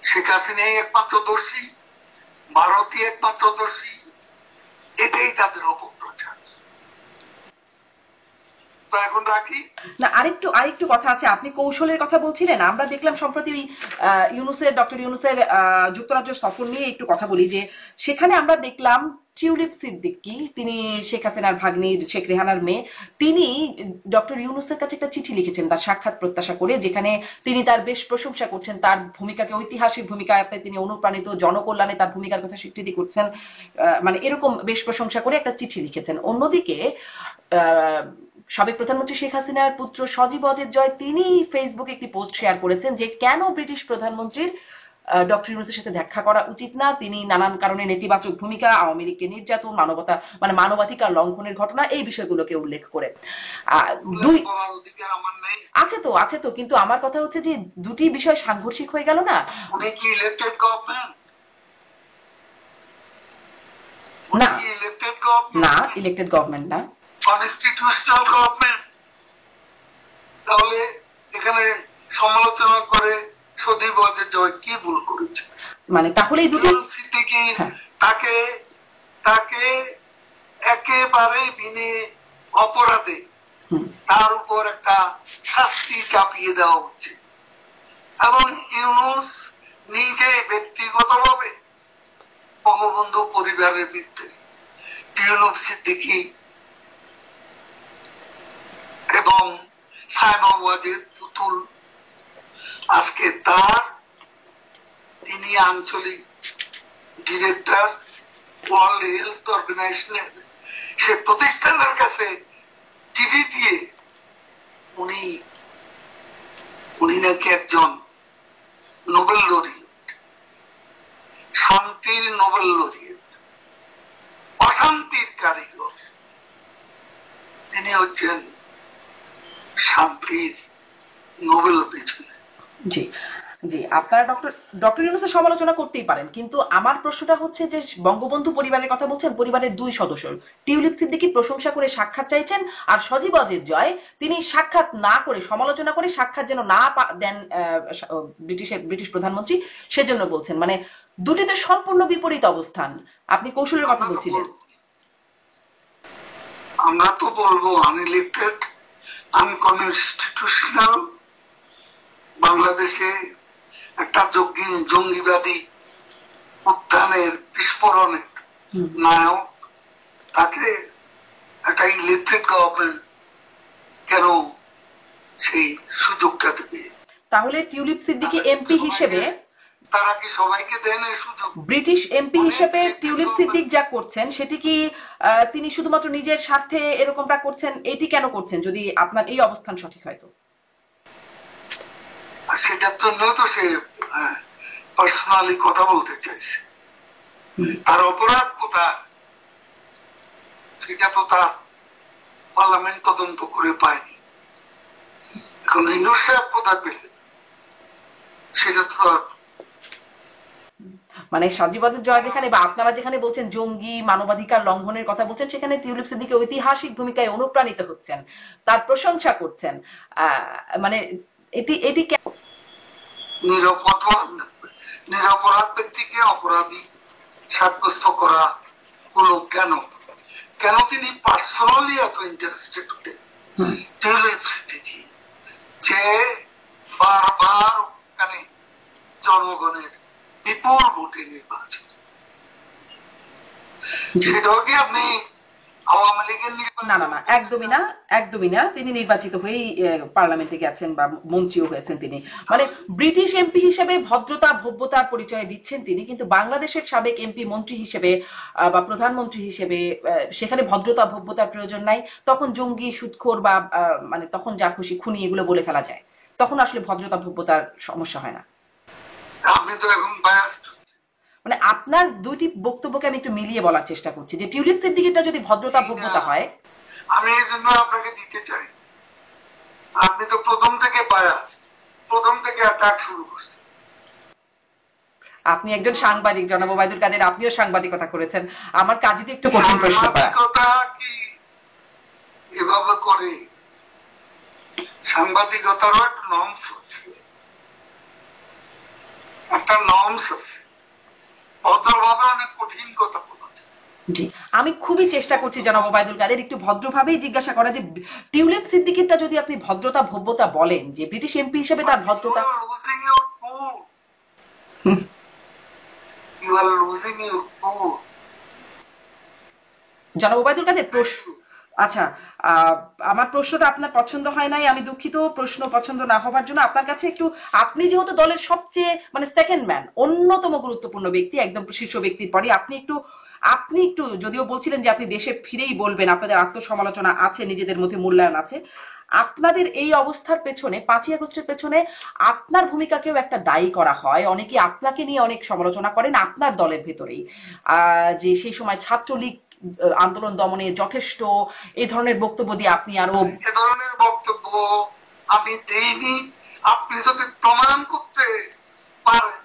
শেখ হাসিনাই একমাত্র দোষী, ভারতই একমাত্র দোষী, এটাই তাদের অপপ্রচার। তো এখন রাখি না, আরেকটু কথা আছে। আপনি কৌশলের কথা বলছিলেন, আমরা দেখলাম সম্প্রতি ডক্টর ইউনূসের যুক্তরাজ্য সফর নিয়ে একটু কথা বলি, যে সেখানে আমরা দেখলাম টিউলিপ সিদ্দিকী, তিনি শেখ হাসিনার ভাগ্নি, শেখ রেহানার মেয়ে, তিনি ডক্টর ইউনূসের কাছে একটা চিঠি লিখেছেন তার সাক্ষাৎ প্রত্যাশা করে, যেখানে তিনি তার বেশ প্রশংসা করছেন, তার ভূমিকাকে, ঐতিহাসিক ভূমিকাতে তিনি অনুপ্রাণিত, জনকল্যাণে তার ভূমিকার কথা স্বীকৃতি করছেন, মানে এরকম বেশ প্রশংসা করে একটা চিঠি লিখেছেন। অন্যদিকে সাবেক প্রধানমন্ত্রী শেখ হাসিনার পুত্র সজীব অজের জয় তিনি ফেসবুকে একটি পোস্ট শেয়ার করেছেন যে কেন ব্রিটিশ প্রধানমন্ত্রীর ডক্টর ইউনূসের সাথে দেখা করা উচিত না। তিনি নানান কারণে নেতিবাচক ভূমিকা, আওয়ামী লীগকে নির্যাতন, মানবাধিকার লঙ্ঘনের ঘটনা এই বিষয়গুলোকে উল্লেখ করে। দুই আছে তো কিন্তু আমার কথা হচ্ছে যে দুটি বিষয় সাংঘর্ষিক হয়ে গেল না। না ইলেক্টেড গভর্নমেন্ট না, কনস্টিটিউশনাল গভর্নমেন্ট। তাহলে এখানে সমালোচনা করে সজীব অজের জয় কি ভুল করেছে? মানে তাহলে এই দুটো তাকে তাকে একেবারে বিনে অপরাধে তার উপর একটা শাস্তি চাপিয়ে দেওয়া হচ্ছে এবং ইউনূস নিজে ব্যক্তিগতভাবে বঙ্গবন্ধু পরিবারের বিরুদ্ধে টিউলিপ সিদ্দিকী এবং সাইমা ওয়াজেদ পুতুল আজকে তিনি আঞ্চলিক ডিরেক্টর ওয়ার্ল্ড হেলথ অর্গানাইজেশনের সে প্রতিষ্ঠানের কাছে চিঠি দিয়ে উনি নাকি একজন নোবেল লরিয়েট, শান্তির নোবেল লরিয়েট, অশান্তির কারিগর। তিনি হচ্ছেন শান্তির নোবেল বিজয়ী। জি জি, আপনারা ডক্টর ইউনূসের সমালোচনা করতেই পারেন, কিন্তু আমার প্রশ্নটা হচ্ছে যে বঙ্গবন্ধু পরিবারের কথা বলছেন, পরিবারের দুই সদস্য টিউলিপ সিদ্দিকী প্রশংসা করে সাক্ষাৎ চাইছেন, আর সজীব অজের জয় তিনি সাক্ষাৎ না করে সমালোচনা করে সাক্ষাৎ যেন না দেন ব্রিটিশ প্রধানমন্ত্রী, সেজন্য বলছেন। মানে দুটিতে সম্পূর্ণ বিপরীত অবস্থান। আপনি কৌশলের কথা বলছিলেন। আমরা তো বলবো আনইলেক্টেড, আনকনস্টিটিউশনাল। বাংলাদেশে একটা জঙ্গিবাদী উত্থানের বিস্ফোরণের নায়ক, তাকে একটা ইলেক্টেড গভর্নমেন্ট কেন সেই সুযোগটা দেবে? তাহলে টিউলিপ সিদ্দিকী এমপি হিসেবে তারা কি সবাইকে দেন এই সুযোগ? ব্রিটিশ এমপি হিসেবে টিউলিপ সিদ্দিক যা করছেন সেটি কি তিনি শুধুমাত্র নিজের স্বার্থে এরকমটা করছেন? এটি কেন করছেন যদি আপনার এই অবস্থান সঠিক হয়? তো সেটার জন্য তো সে পার্সোনালি কথা বলতে চাইছে। তার অপরাধ কোথায় সেটা তো তার পার্লামেন্ট তদন্ত করে পায়নি। এখন ইউনূস সাহেব কোথায় পেলেন সেটা তো মানে সজীব অজের জয় যেখানে বা আপনারা যেখানে বলছেন জঙ্গি, মানবাধিকার লঙ্ঘনের কথা বলছেন, সেখানে টিউলিপ সিদ্দিকী ঐতিহাসিক ভূমিকায় অনুপ্রাণিত হচ্ছেন, তার প্রশংসা করছেন। মানে এটি নিরপরাধ ব্যক্তিকে অপরাধী সাব্যস্ত করা হলো কেন? কেন তিনি পার্সোনালি এত ইন্টারেস্টেড হতেন? টিউলিপ সিদ্দিকী যে বারবার ওখানে জনগণের বিপুল ভোটে নির্বাচিত, সেটাও কি আপনি আওয়ামী লীগের না না না, একদমই না। তিনি নির্বাচিত হয়েই পার্লামেন্টে গেছেন বা মন্ত্রীও হয়েছেন তিনি। মানে ব্রিটিশ এমপি হিসেবে ভদ্রতা ভব্যতার পরিচয় দিচ্ছেন তিনি, কিন্তু বাংলাদেশের সাবেক এমপি মন্ত্রী হিসেবে বা প্রধানমন্ত্রী হিসেবে সেখানে ভদ্রতা ভব্যতার প্রয়োজন নাই। তখন জঙ্গি, সুদখোর বা মানে তখন যা খুশি খুনি এগুলো বলে ফেলা যায়, তখন আসলে ভদ্রতা ভব্যতার সমস্যা হয় না। আপনি তো এখন বায়াসড। মানে আপনার দুইটি বক্তব্যকে আমি একটু মিলিয়ে বলার চেষ্টা করছি যে টিউলিপ সিদ্দিকীটা যদি ভদ্রতা ভব্যতা হয়। আমি এই জন্য আপনাকে দিতে চাই, আপনি তো প্রথম থেকে বায়াসড, প্রথম থেকে অ্যাটাক শুরু করছেন। আপনি একজন সাংবাদিক জনাব ওবায়দুল কাদের, আপনিও সাংবাদিকতা করেছেন, আমার কাজে তো একটু কঠিন প্রশ্ন করা। সাংবাদিকতা কি এভাবে করে? সাংবাদিকতারও একটা নর্মস আছে, একটা নর্মস আছে। ভদ্রভাবে অনেক কঠিন কথা বলা যায়। জি, আমি খুবই চেষ্টা করছি জনাব ওবায়দুল কাদের একটু ভদ্রভাবেই জিজ্ঞাসা করা যে টিউলিপ সিদ্দিকীটা যদি আপনি ভদ্রতা ভব্যতা বলেন, যে ব্রিটিশ এমপি হিসেবে তার ভদ্রতা। জনাব ওবায়দুল কাদের আচ্ছা, আমার প্রশ্নটা আপনার পছন্দ হয় নাই, আমি দুঃখিত। প্রশ্ন পছন্দ না হবার জন্য আপনার কাছে একটু, আপনি যেহেতু দলের সবচেয়ে মানে সেকেন্ড ম্যান, অন্যতম গুরুত্বপূর্ণ ব্যক্তি, একদম শীর্ষ ব্যক্তির পরে, আপনি একটু আপনি একটু, যদিও বলছিলেন যে আপনি দেশে ফিরেই বলবেন, আপনাদের আত্মসমালোচনা আছে, নিজেদের মধ্যে মূল্যায়ন আছে, আপনাদের এই অবস্থার পেছনে, 5ই আগস্টের পেছনে আপনার ভূমিকাকেও একটা দায়ী করা হয়। অনেকে আপনাকে নিয়ে অনেক সমালোচনা করেন আপনার দলের ভেতরেই, যে সেই সময় ছাত্রলীগ আন্দোলন দমনে যথেষ্ট, এই ধরনের বক্তব্য দিয়ে আপনি আরো। এ ধরনের বক্তব্য আমি দেইনি। আপনি যদি প্রমাণ করতে পারেন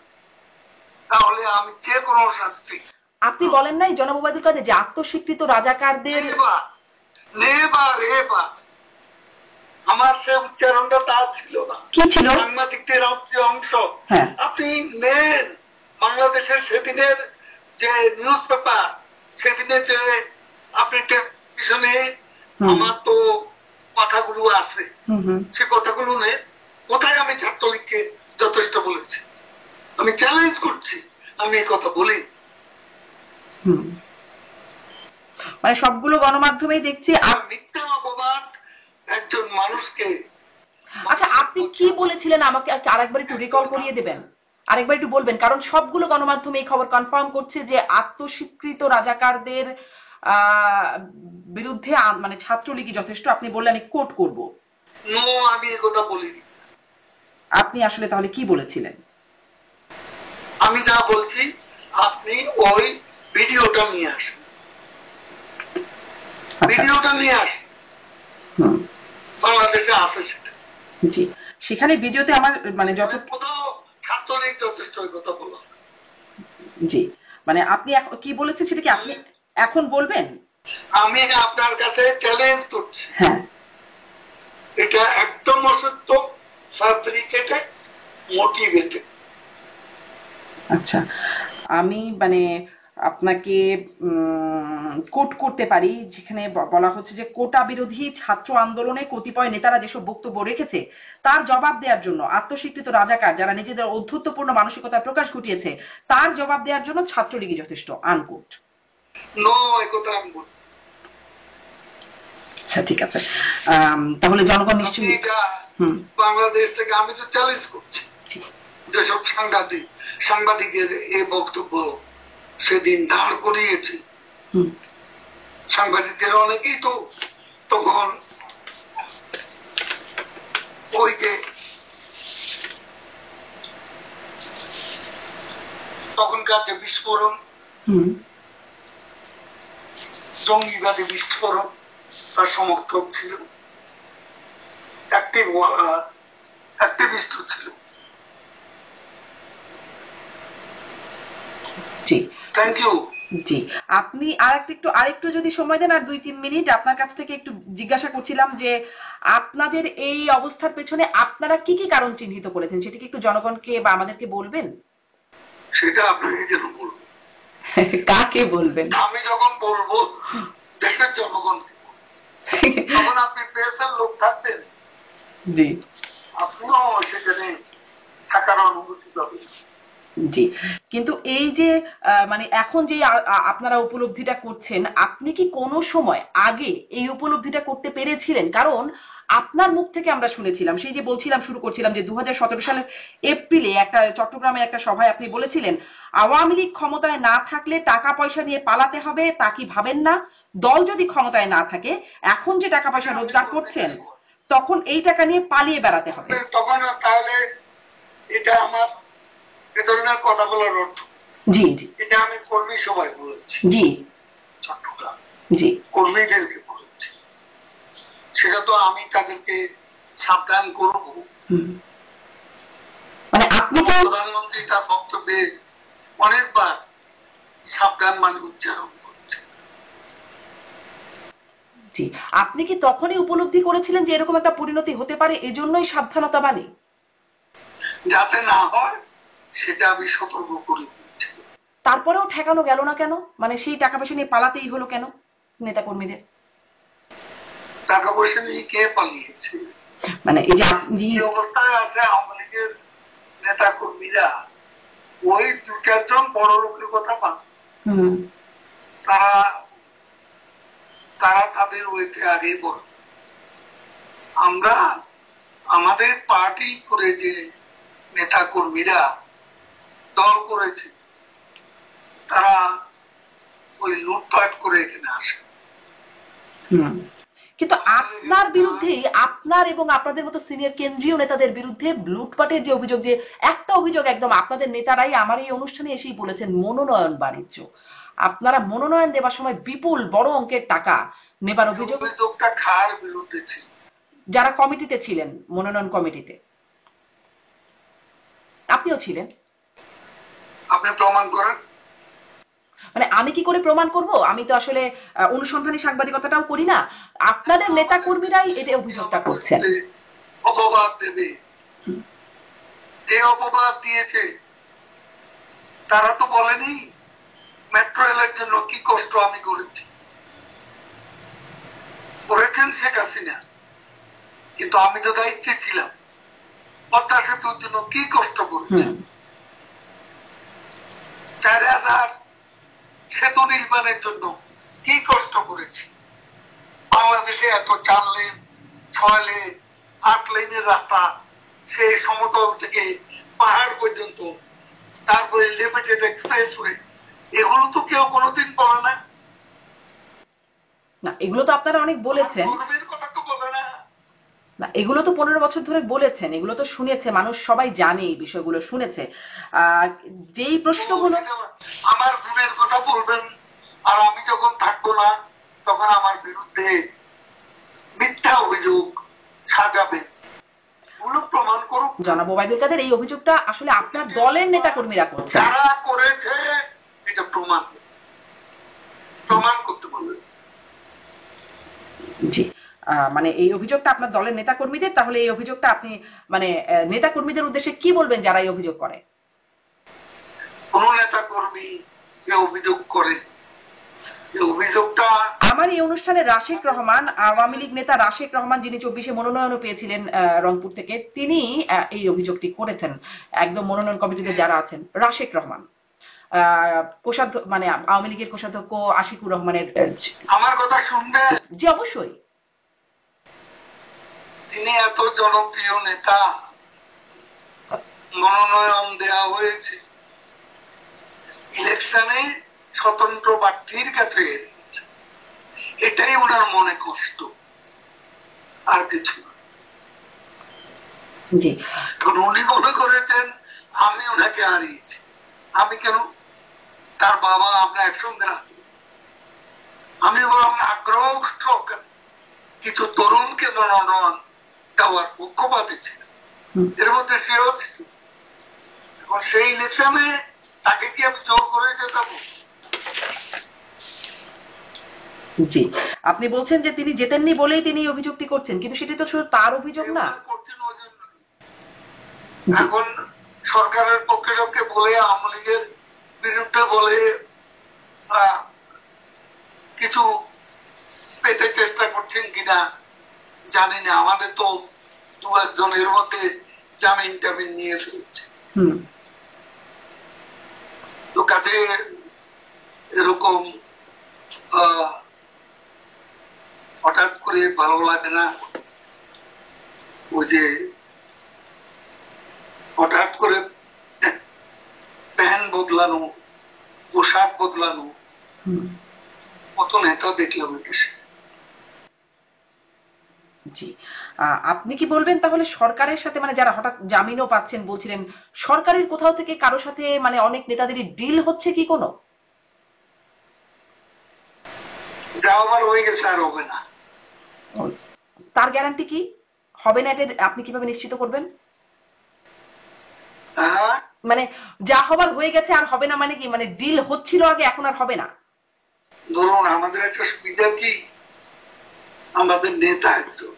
তাহলে আমি যে কোনো শাস্তি। আপনি বলেন নাই জনাব ওবায়দুল কাদের যে আত্মস্বীকৃত রাজাকারদের? আমার সে উচ্চারণটা তা ছিল না। কি ছিল? সাংবাদিকদের অংশ। হ্যাঁ, আপনি নেন বাংলাদেশের সেদিনের যে নিউজ পেপার, সেদিনের যে আপনি টেলিভিশনে, আমার তো কথাগুলো আছে, সে কথাগুলো নেন। কোথায় আমি ছাত্রলীগকে যথেষ্ট বলেছি? আমি চ্যালেঞ্জ করছি, আমি এই কথা বলি। মানে সবগুলো গণমাধ্যমেই দেখছি মিথ্যা অপবাদ একজন মানুষকে। আচ্ছা, আপনি কি বলেছিলেন আমাকে আরেকবার একটু রিকল করিয়ে দেবেন, আরেকবার একটু বলবেন, কারণ সবগুলো গণমাধ্যমে এই খবর কনফার্ম করছে যে আত্মস্বীকৃত রাজাকারদের বিরুদ্ধে মানে ছাত্রলীগই যথেষ্ট। আপনি বললে আমি কোট করব। নো, আমি এই কথা বলিনি। আপনি আসলে তাহলে কি বলেছিলেন? আমি যা বলছি, আপনি ওই ভিডিওটা নিয়ে আসেন, ভিডিওটা নিয়ে আসেন, বাংলাদেশে আছে সেটা। জি, সেখানে ভিডিওতে আমার মানে যত কোথাও ছাত্রলীগ যথেষ্ট ওই কথা বলা। জি, মানে আপনি কি বলেছেন সেটা কি আপনি এখন বলবেন? আমি আপনার কাছে চ্যালেঞ্জ করছি। হ্যাঁ, এটা একদম অসত্য, ফ্যাব্রিকেটেড, মোটিভেটেড। আচ্ছা, আমি মানে আপনাকে কোট করতে পারি, যেখানে বলা হচ্ছে যে কোটা বিরোধী ছাত্র আন্দোলনে কতিপয় নেতারা যেসব বক্তব্য রেখেছে তার জবাব দেওয়ার জন্য আত্মস্বীকৃত রাজাকার যারা নিজেদের ঔদ্ধত্যপূর্ণ মানসিকতার প্রকাশ ঘটিয়েছে তার জবাব দেওয়ার জন্য ছাত্রলীগই যথেষ্ট, আনকোট। নো, এই কথা আমি বলি। আচ্ছা, ঠিক আছে, তাহলে জনগণ নিশ্চয়ই বাংলাদেশ থেকে আমি তো চ্যালেঞ্জ করছি, যেসব সাংবাদিকের এই বক্তব্য সেদিন দাঁড় করিয়েছে, সাংবাদিকদের অনেকেই তো তখন ওই যে তখনকার যে বিস্ফোরণ, জঙ্গিবাদী বিস্ফোরণ, তার সমর্থক ছিল, অ্যাক্টিভিস্ট ছিল। জি, থ্যাংক ইউ। জি, আপনি আরেকটু যদি সময় দেন, আর 2-3 মিনিট, আপনার কাছ থেকে একটু জিজ্ঞাসা করছিলাম যে আপনাদের এই অবস্থার পেছনে আপনারা কি কি কারণ চিহ্নিত করেছেন, সেটা কি একটু জনগণকে বা আমাদেরকে বলবেন? সেটা আপনাকে কেন বলবো? কাকে বলবেন? আমি যখন বলবো দেশের জনগণকে, তখন আপনি প্রেসের লোক থাকবেন, জি, আপনিও সেখানে থাকার অনুভূতি পাবেন। জি, কিন্তু এই যে মানে এখন যে আপনারা উপলব্ধিটা করছেন, আপনি কি কোনো সময় আগে এই উপলব্ধিটা করতে পেরেছিলেন? কারণ আপনার মুখ থেকে আমরা শুনেছিলাম, সেই যে বলছিলাম, শুরু করছিলাম যে 2017 সালের এপ্রিলে একটা চট্টগ্রামের একটা সভায় আপনি বলেছিলেন আওয়ামী লীগ ক্ষমতায় না থাকলে টাকা পয়সা নিয়ে পালাতে হবে, তা কি ভাবেন না? দল যদি ক্ষমতায় না থাকে, এখন যে টাকা পয়সা রোজগার করছেন তখন এই টাকা নিয়ে পালিয়ে বেড়াতে হবে। তখন তাহলে এটা আমার এ ধরনের কথা বলার অর্থ? জি, জি, এটা আমি কর্মী সবাই বলেছি। জি, চট্টগ্রাম জি, কর্মীদেরকে বলেছি। সেটা তো আমি তাদেরকে সাবধান করব। মানে আপনি প্রধানমন্ত্রী তার বক্তব্যে অনেকবার সাবধান মানে উচ্চারণ করছে। জি, আপনি কি তখনই উপলব্ধি করেছিলেন যে এরকম একটা পরিণতি হতে পারে, এজন্যই সাবধানতা বাণী? যাতে না হয় সেটা আমি সতর্ক করে দিয়েছি। তারপরেও ঠেকানো গেল না কেন? মানে সেই টাকা পয়সা নিয়ে পালাতেই হলো কেন নেতা কর্মীদের? টাকা পয়সা নিয়ে কে পালিয়েছে? মানে এই যে অবস্থায় আছে আওয়ামী লীগের নেতা কর্মীরা, ওই 2-4 জন বড় লোকের কথা পান, তারা তাদের ওইতে আগেই বড়। আমরা আমাদের পার্টি করে যে নেতা কর্মীরা দল করেছে, তারা ওই লুটপাট করে এখানে আসে। কিন্তু আপনার বিরুদ্ধে, আপনার এবং আপনাদের মতো সিনিয়র কেন্দ্রীয় নেতাদের বিরুদ্ধে লুটপাটের যে অভিযোগ, যে একটা অভিযোগ একদম আপনাদের নেতারাই আমার এই অনুষ্ঠানে এসেই বলেছেন, মনোনয়ন বাণিজ্য। আপনারা মনোনয়ন দেওয়ার সময় বিপুল বড় অঙ্কের টাকা নেবার অভিযোগটা কার বিরুদ্ধে ছিল? যারা কমিটিতে ছিলেন, মনোনয়ন কমিটিতে। আপনিও ছিলেন। আপনি প্রমাণ করেন। মানে আমি কি করে প্রমাণ করব? আমি তো আসলে অনুসন্ধানী সাংবাদিকতাটাও করি না। আপনাদের নেতা কর্মীরাই এটা অভিযোগটা করছেন। অপবাদ দেবে, যে অপবাদ দিয়েছে তারা তো বলেনি মেট্রো রেলের জন্য কি কষ্ট আমি করেছি। করেছেন শেখ হাসিনা, কিন্তু আমি তো দায়িত্বে ছিলাম। পদ্মা সেতুর জন্য কি কষ্ট করেছি। 4000 সেতু নির্মাণের জন্য কি কষ্ট করেছি। বাংলাদেশে এত 4 লেন 6 লেন 8 লেনের রাস্তা, সেই সমতল থেকে পাহাড় পর্যন্ত, তারপরে লিমিটেড এক্সপ্রেসওয়ে, এগুলো তো কেউ কোনোদিন বলে না। না, এগুলো তো আপনারা অনেক বলেছেন। কথা তো বলে না। না, এগুলো তো 15 বছর ধরে বলেছেন, এগুলো তো শুনেছে মানুষ, সবাই জানে এই বিষয়গুলো, শুনেছে। যেই প্রশ্নগুলো, আমার গুণের কথা বলবেন, আর আমি যখন থাকবো না তখন আমার বিরুদ্ধে মিথ্যা অভিযোগ সাজাবেন। প্রমাণ করুক। জনাব ওবায়দুল কাদের, এই অভিযোগটা আসলে আপনার দলের নেতা কর্মীরা করছে। যারা করেছে এটা প্রমাণ করতে বলবেন। জি, মানে এই অভিযোগটা আপনার দলের নেতা কর্মীদের, তাহলে এই অভিযোগটা আপনি মানে নেতা কর্মীদের উদ্দেশ্যে কি বলবেন যারা এই অভিযোগ করে? কোন নেতা কর্মী এই অভিযোগ করে? এই অভিযোগটা আমার এই অনুষ্ঠানে রাশেক রহমান, আওয়ামী লীগ নেতা রাশেক রহমান, যিনি 24-এ মনোনয়নও পেয়েছিলেন রংপুর থেকে, তিনি এই অভিযোগটি করেছেন। একদম মনোনয়ন কমিটিতে যারা আছেন, রাশেক রহমান, কোষাধ্যক্ষ, মানে আওয়ামী লীগের কোষাধ্যক্ষ আশিকুর রহমানের। আমার কথা শুনবে? জি, অবশ্যই। তিনি এত জনপ্রিয় নেতা, মনোনয়ন দেওয়া হয়েছে ইলেকশনে স্বতন্ত্র প্রার্থীর কাছে, এটাই ওনার মনে কষ্ট, আর কিছু না। জি, এখন উনি মনে করেছেন আমি ওনাকে হারিয়েছি। আমি কেন? তার বাবা আমরা একসঙ্গে আছি। আমি বরং আগ্রহ কিছু তরুণকে মনোনয়ন দেওয়ার পক্ষপাতী ছিল, এর মধ্যে সেও ছিল। এখন সেই ইলেকশনে তাকে কি আমি জোর করে যেতাম? জি, আপনি বলছেন যে তিনি জেতেননি বলেই তিনি অভিযোগটি করছেন, কিন্তু সেটি তো শুধু তার অভিযোগ না। এখন সরকারের পক্ষে বলে, আওয়ামী লীগের বিরুদ্ধে বলে কিছু পেতে চেষ্টা করছেন কিনা জানি না। আমাদের তো 2-1 জনের মধ্যে জামিন টামিন নিয়ে ফেলছে। তো কাজে এরকম হঠাৎ করে ভালো লাগে না। ওই যে হঠাৎ করে প্যান্ট বদলানো, পোশাক বদলানো, কত নেতা দেখলাম দেশে। জি, আপনি কি বলবেন তাহলে সরকারের সাথে, মানে যারা হঠাৎ জামিনও পাচ্ছেন বলছিলেন, সরকারের কোথাও থেকে কারো সাথে মানে অনেক নেতাদেরই ডিল হচ্ছে কি কোনো? আবার হয়ে গেছে, আর হবে না। তার গ্যারান্টি কি? হবে না এটা আপনি কিভাবে নিশ্চিত করবেন? মানে যা হবার হয়ে গেছে আর হবে না মানে কি? মানে ডিল হচ্ছিল আগে, এখন আর হবে না? ধরুন আমাদের একটা সুবিধা কি, আমাদের নেতা একজন,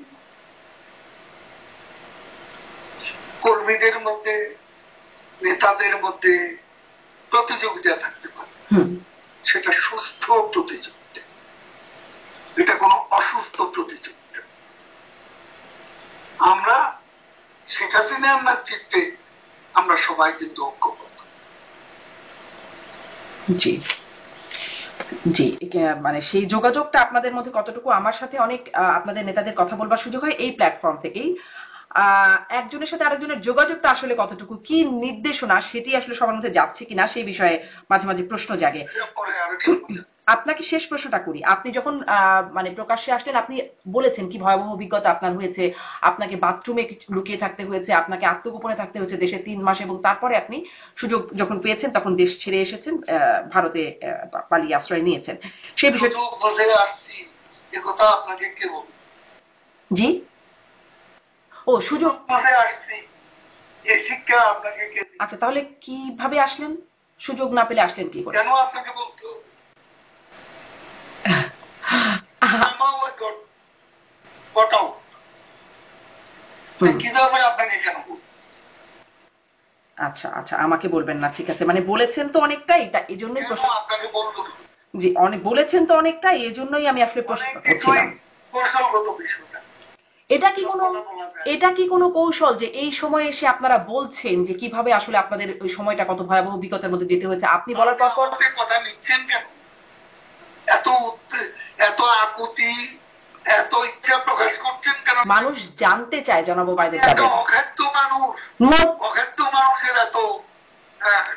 কর্মীদের মধ্যে নেতাদের মধ্যে প্রতিযোগিতা থাকতে পারে, সেটা সুস্থ প্রতিযোগিতা, এটা কোনো অসুস্থ প্রতিযোগিতা। আমরা শেখ হাসিনার নেতৃত্বে আমরা সবাই কিন্তু ঐক্যবদ্ধ। জি জি, মানে সেই যোগাযোগটা আপনাদের মধ্যে কতটুকু? আমার সাথে অনেক আপনাদের নেতাদের কথা বলবার সুযোগ হয় এই প্ল্যাটফর্ম থেকেই। একজনের সাথে আরেকজনের যোগাযোগটা আসলে কতটুকু, কি নির্দেশনা সেটি আসলে সবার মধ্যে যাচ্ছে কিনা সেই বিষয়ে মাঝে মাঝে প্রশ্ন জাগে। আপনাকে শেষ প্রশ্নটা করি, আপনি যখন মানে প্রকাশ্যে আসলেন, আপনি বলেছেন কি ভয়াবহ অভিজ্ঞতা আপনার হয়েছে, আপনাকে বাথরুমে লুকিয়ে থাকতে হয়েছে, আপনাকে আত্মগোপনে থাকতে হয়েছে দেশে 3 মাস, এবং তারপরে আপনি সুযোগ যখন পেয়েছেন তখন দেশ ছেড়ে এসেছেন, ভারতে পালিয়ে আশ্রয় নিয়েছেন, সেই বিষয়টা। বুঝে আসছি, এ কথা আপনাকে কে বলবে? জি, ও সুযোগ বুঝে আসছি, এই শিক্ষা আপনাকে কে দিবে? আচ্ছা, তাহলে কিভাবে আসলেন? সুযোগ না পেলে আসলেন কি করে? কেন আপনাকে বলতে হবে? Somehow I got out. কিভাবে আপনাকে কেন বলবো? আচ্ছা আচ্ছা, আমাকে বলবেন না, ঠিক আছে, মানে বলেছেন তো অনেকটাই, তা এই জন্যই কেন আপনাকে বলবো? জি, অনেক বলেছেন তো অনেকটাই, এই জন্যই আমি আসলে প্রশ্ন অনেক করছিলাম। কৌশলগত বিষয়টা। এটা কি কোনো কৌশল যে এই সময়ে এসে আপনারা বলছেন যে কিভাবে আসলে আপনাদের ওই সময়টা কত ভয়াবহ অভিজ্ঞতার মধ্যে যেতে হয়েছে, আপনি বলার পর পর আমাদের কথা নিচ্ছেন কেন? এত এত আকুতি, এত ইচ্ছা প্রকাশ করছেন কেন? মানুষ জানতে চায় জনাব ওবায়দুল এত কাদের। অখাদ্য মানুষ, অখাদ্য মানুষের এত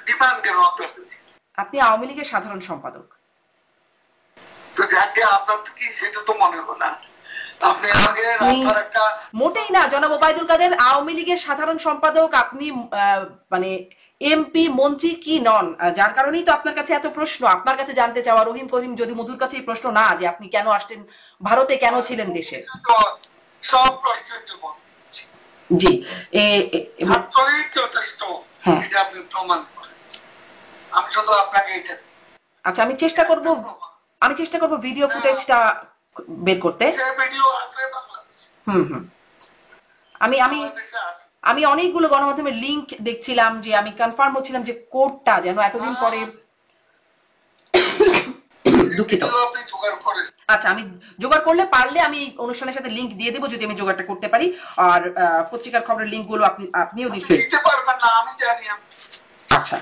ডিমান্ড কেন আপনার কাছে? আপনি আওয়ামী লীগের সাধারণ সম্পাদক। তো যাকে আপনার কি সেটা তো মনে হলো না। আপনি আগে রাস্তার একটা মোটেই না জনাব ওবায়দুল কাদের আওয়ামী লীগের সাধারণ সম্পাদক, আপনি মানে এমপি মন্ত্রী কি নন, যার কারণেই তো আপনার কাছে এত প্রশ্ন, আপনার কাছে জানতে চাওয়া। রহিম করিম যদি মধুর কাছে এই প্রশ্ন না যে আপনি কেন আসলেন ভারতে, কেন ছিলেন দেশে। সব প্রশ্নের জবাব জি, ছাত্রই যথেষ্ট, হ্যাঁ, এটা আপনি প্রমাণ করেন। আমি শুধু আপনাকে এটা। আচ্ছা, আমি চেষ্টা করব ভিডিও ফুটেজটা বের করতে। ভিডিও আছে বাংলাদেশে। হুম, আমি অনেকগুলো গণমাধ্যমের লিংক দেখছিলাম, যে আমি কনফার্ম হচ্ছিলাম যে কোডটা যেন এতদিন পরে। দুঃখিত। আচ্ছা, আমি জোগাড় পারলে আমি অনুষ্ঠানের সাথে লিংক দিয়ে দেবো, যদি আমি জোগাড়টা করতে পারি। আর পত্রিকার খবরের লিংক গুলো আপনিও দিতে পারবেন না, আমি জানি। আচ্ছা,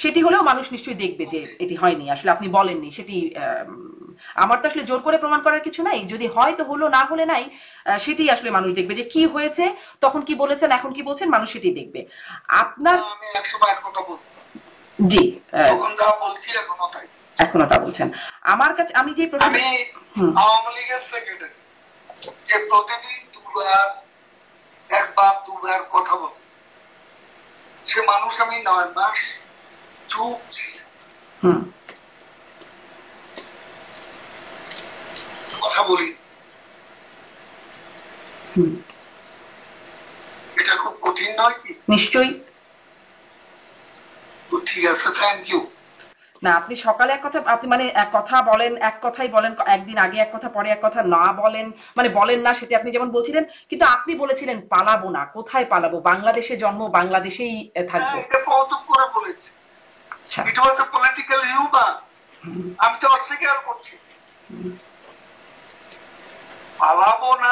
সেটি হলেও মানুষ নিশ্চয়ই দেখবে যে এটি হয়নি, আসলে আপনি বলেননি সেটি। আমার তো আসলে জোর করে প্রমাণ করার কিছু নাই, যদি হয় তো হলো, না হলে নাই। সেটি আসলে মানুষ দেখবে যে কি হয়েছে, তখন কি বলেছেন, এখন কি বলছেন, মানুষ সেটি দেখবে। আপনার আমি 100 কথা বলবো। জি, তখন যা বলছি এখনো তা বলছেন। আমার কাছে আমি যে আমি আওয়ামী লীগের সেক্রেটারি, যে প্রতিদিন দুবার একবার দুবার কথা বলে, সে মানুষ আমি 9 মাস চুপ ছিলাম, কথা বলি। এটা খুব কঠিন নয় কি? নিশ্চয়ই। তো ঠিক আছে, থ্যাংক ইউ। না, আপনি সকালে এক কথা, আপনি মানে এক কথা বলেন, এক কথাই বলেন, একদিন আগে এক কথা, পরে এক কথা না বলেন, মানে বলেন না, সেটা আপনি যেমন বলছিলেন, কিন্তু আপনি বলেছিলেন পালাবো না। কোথায় পালাবো? বাংলাদেশে জন্ম, বাংলাদেশেই থাকবো। এটা কৌতুক করে বলেছি। এটা হচ্ছে পলিটিক্যাল হিউমার। আমি তো অস্বীকার করছি, পালাবো না।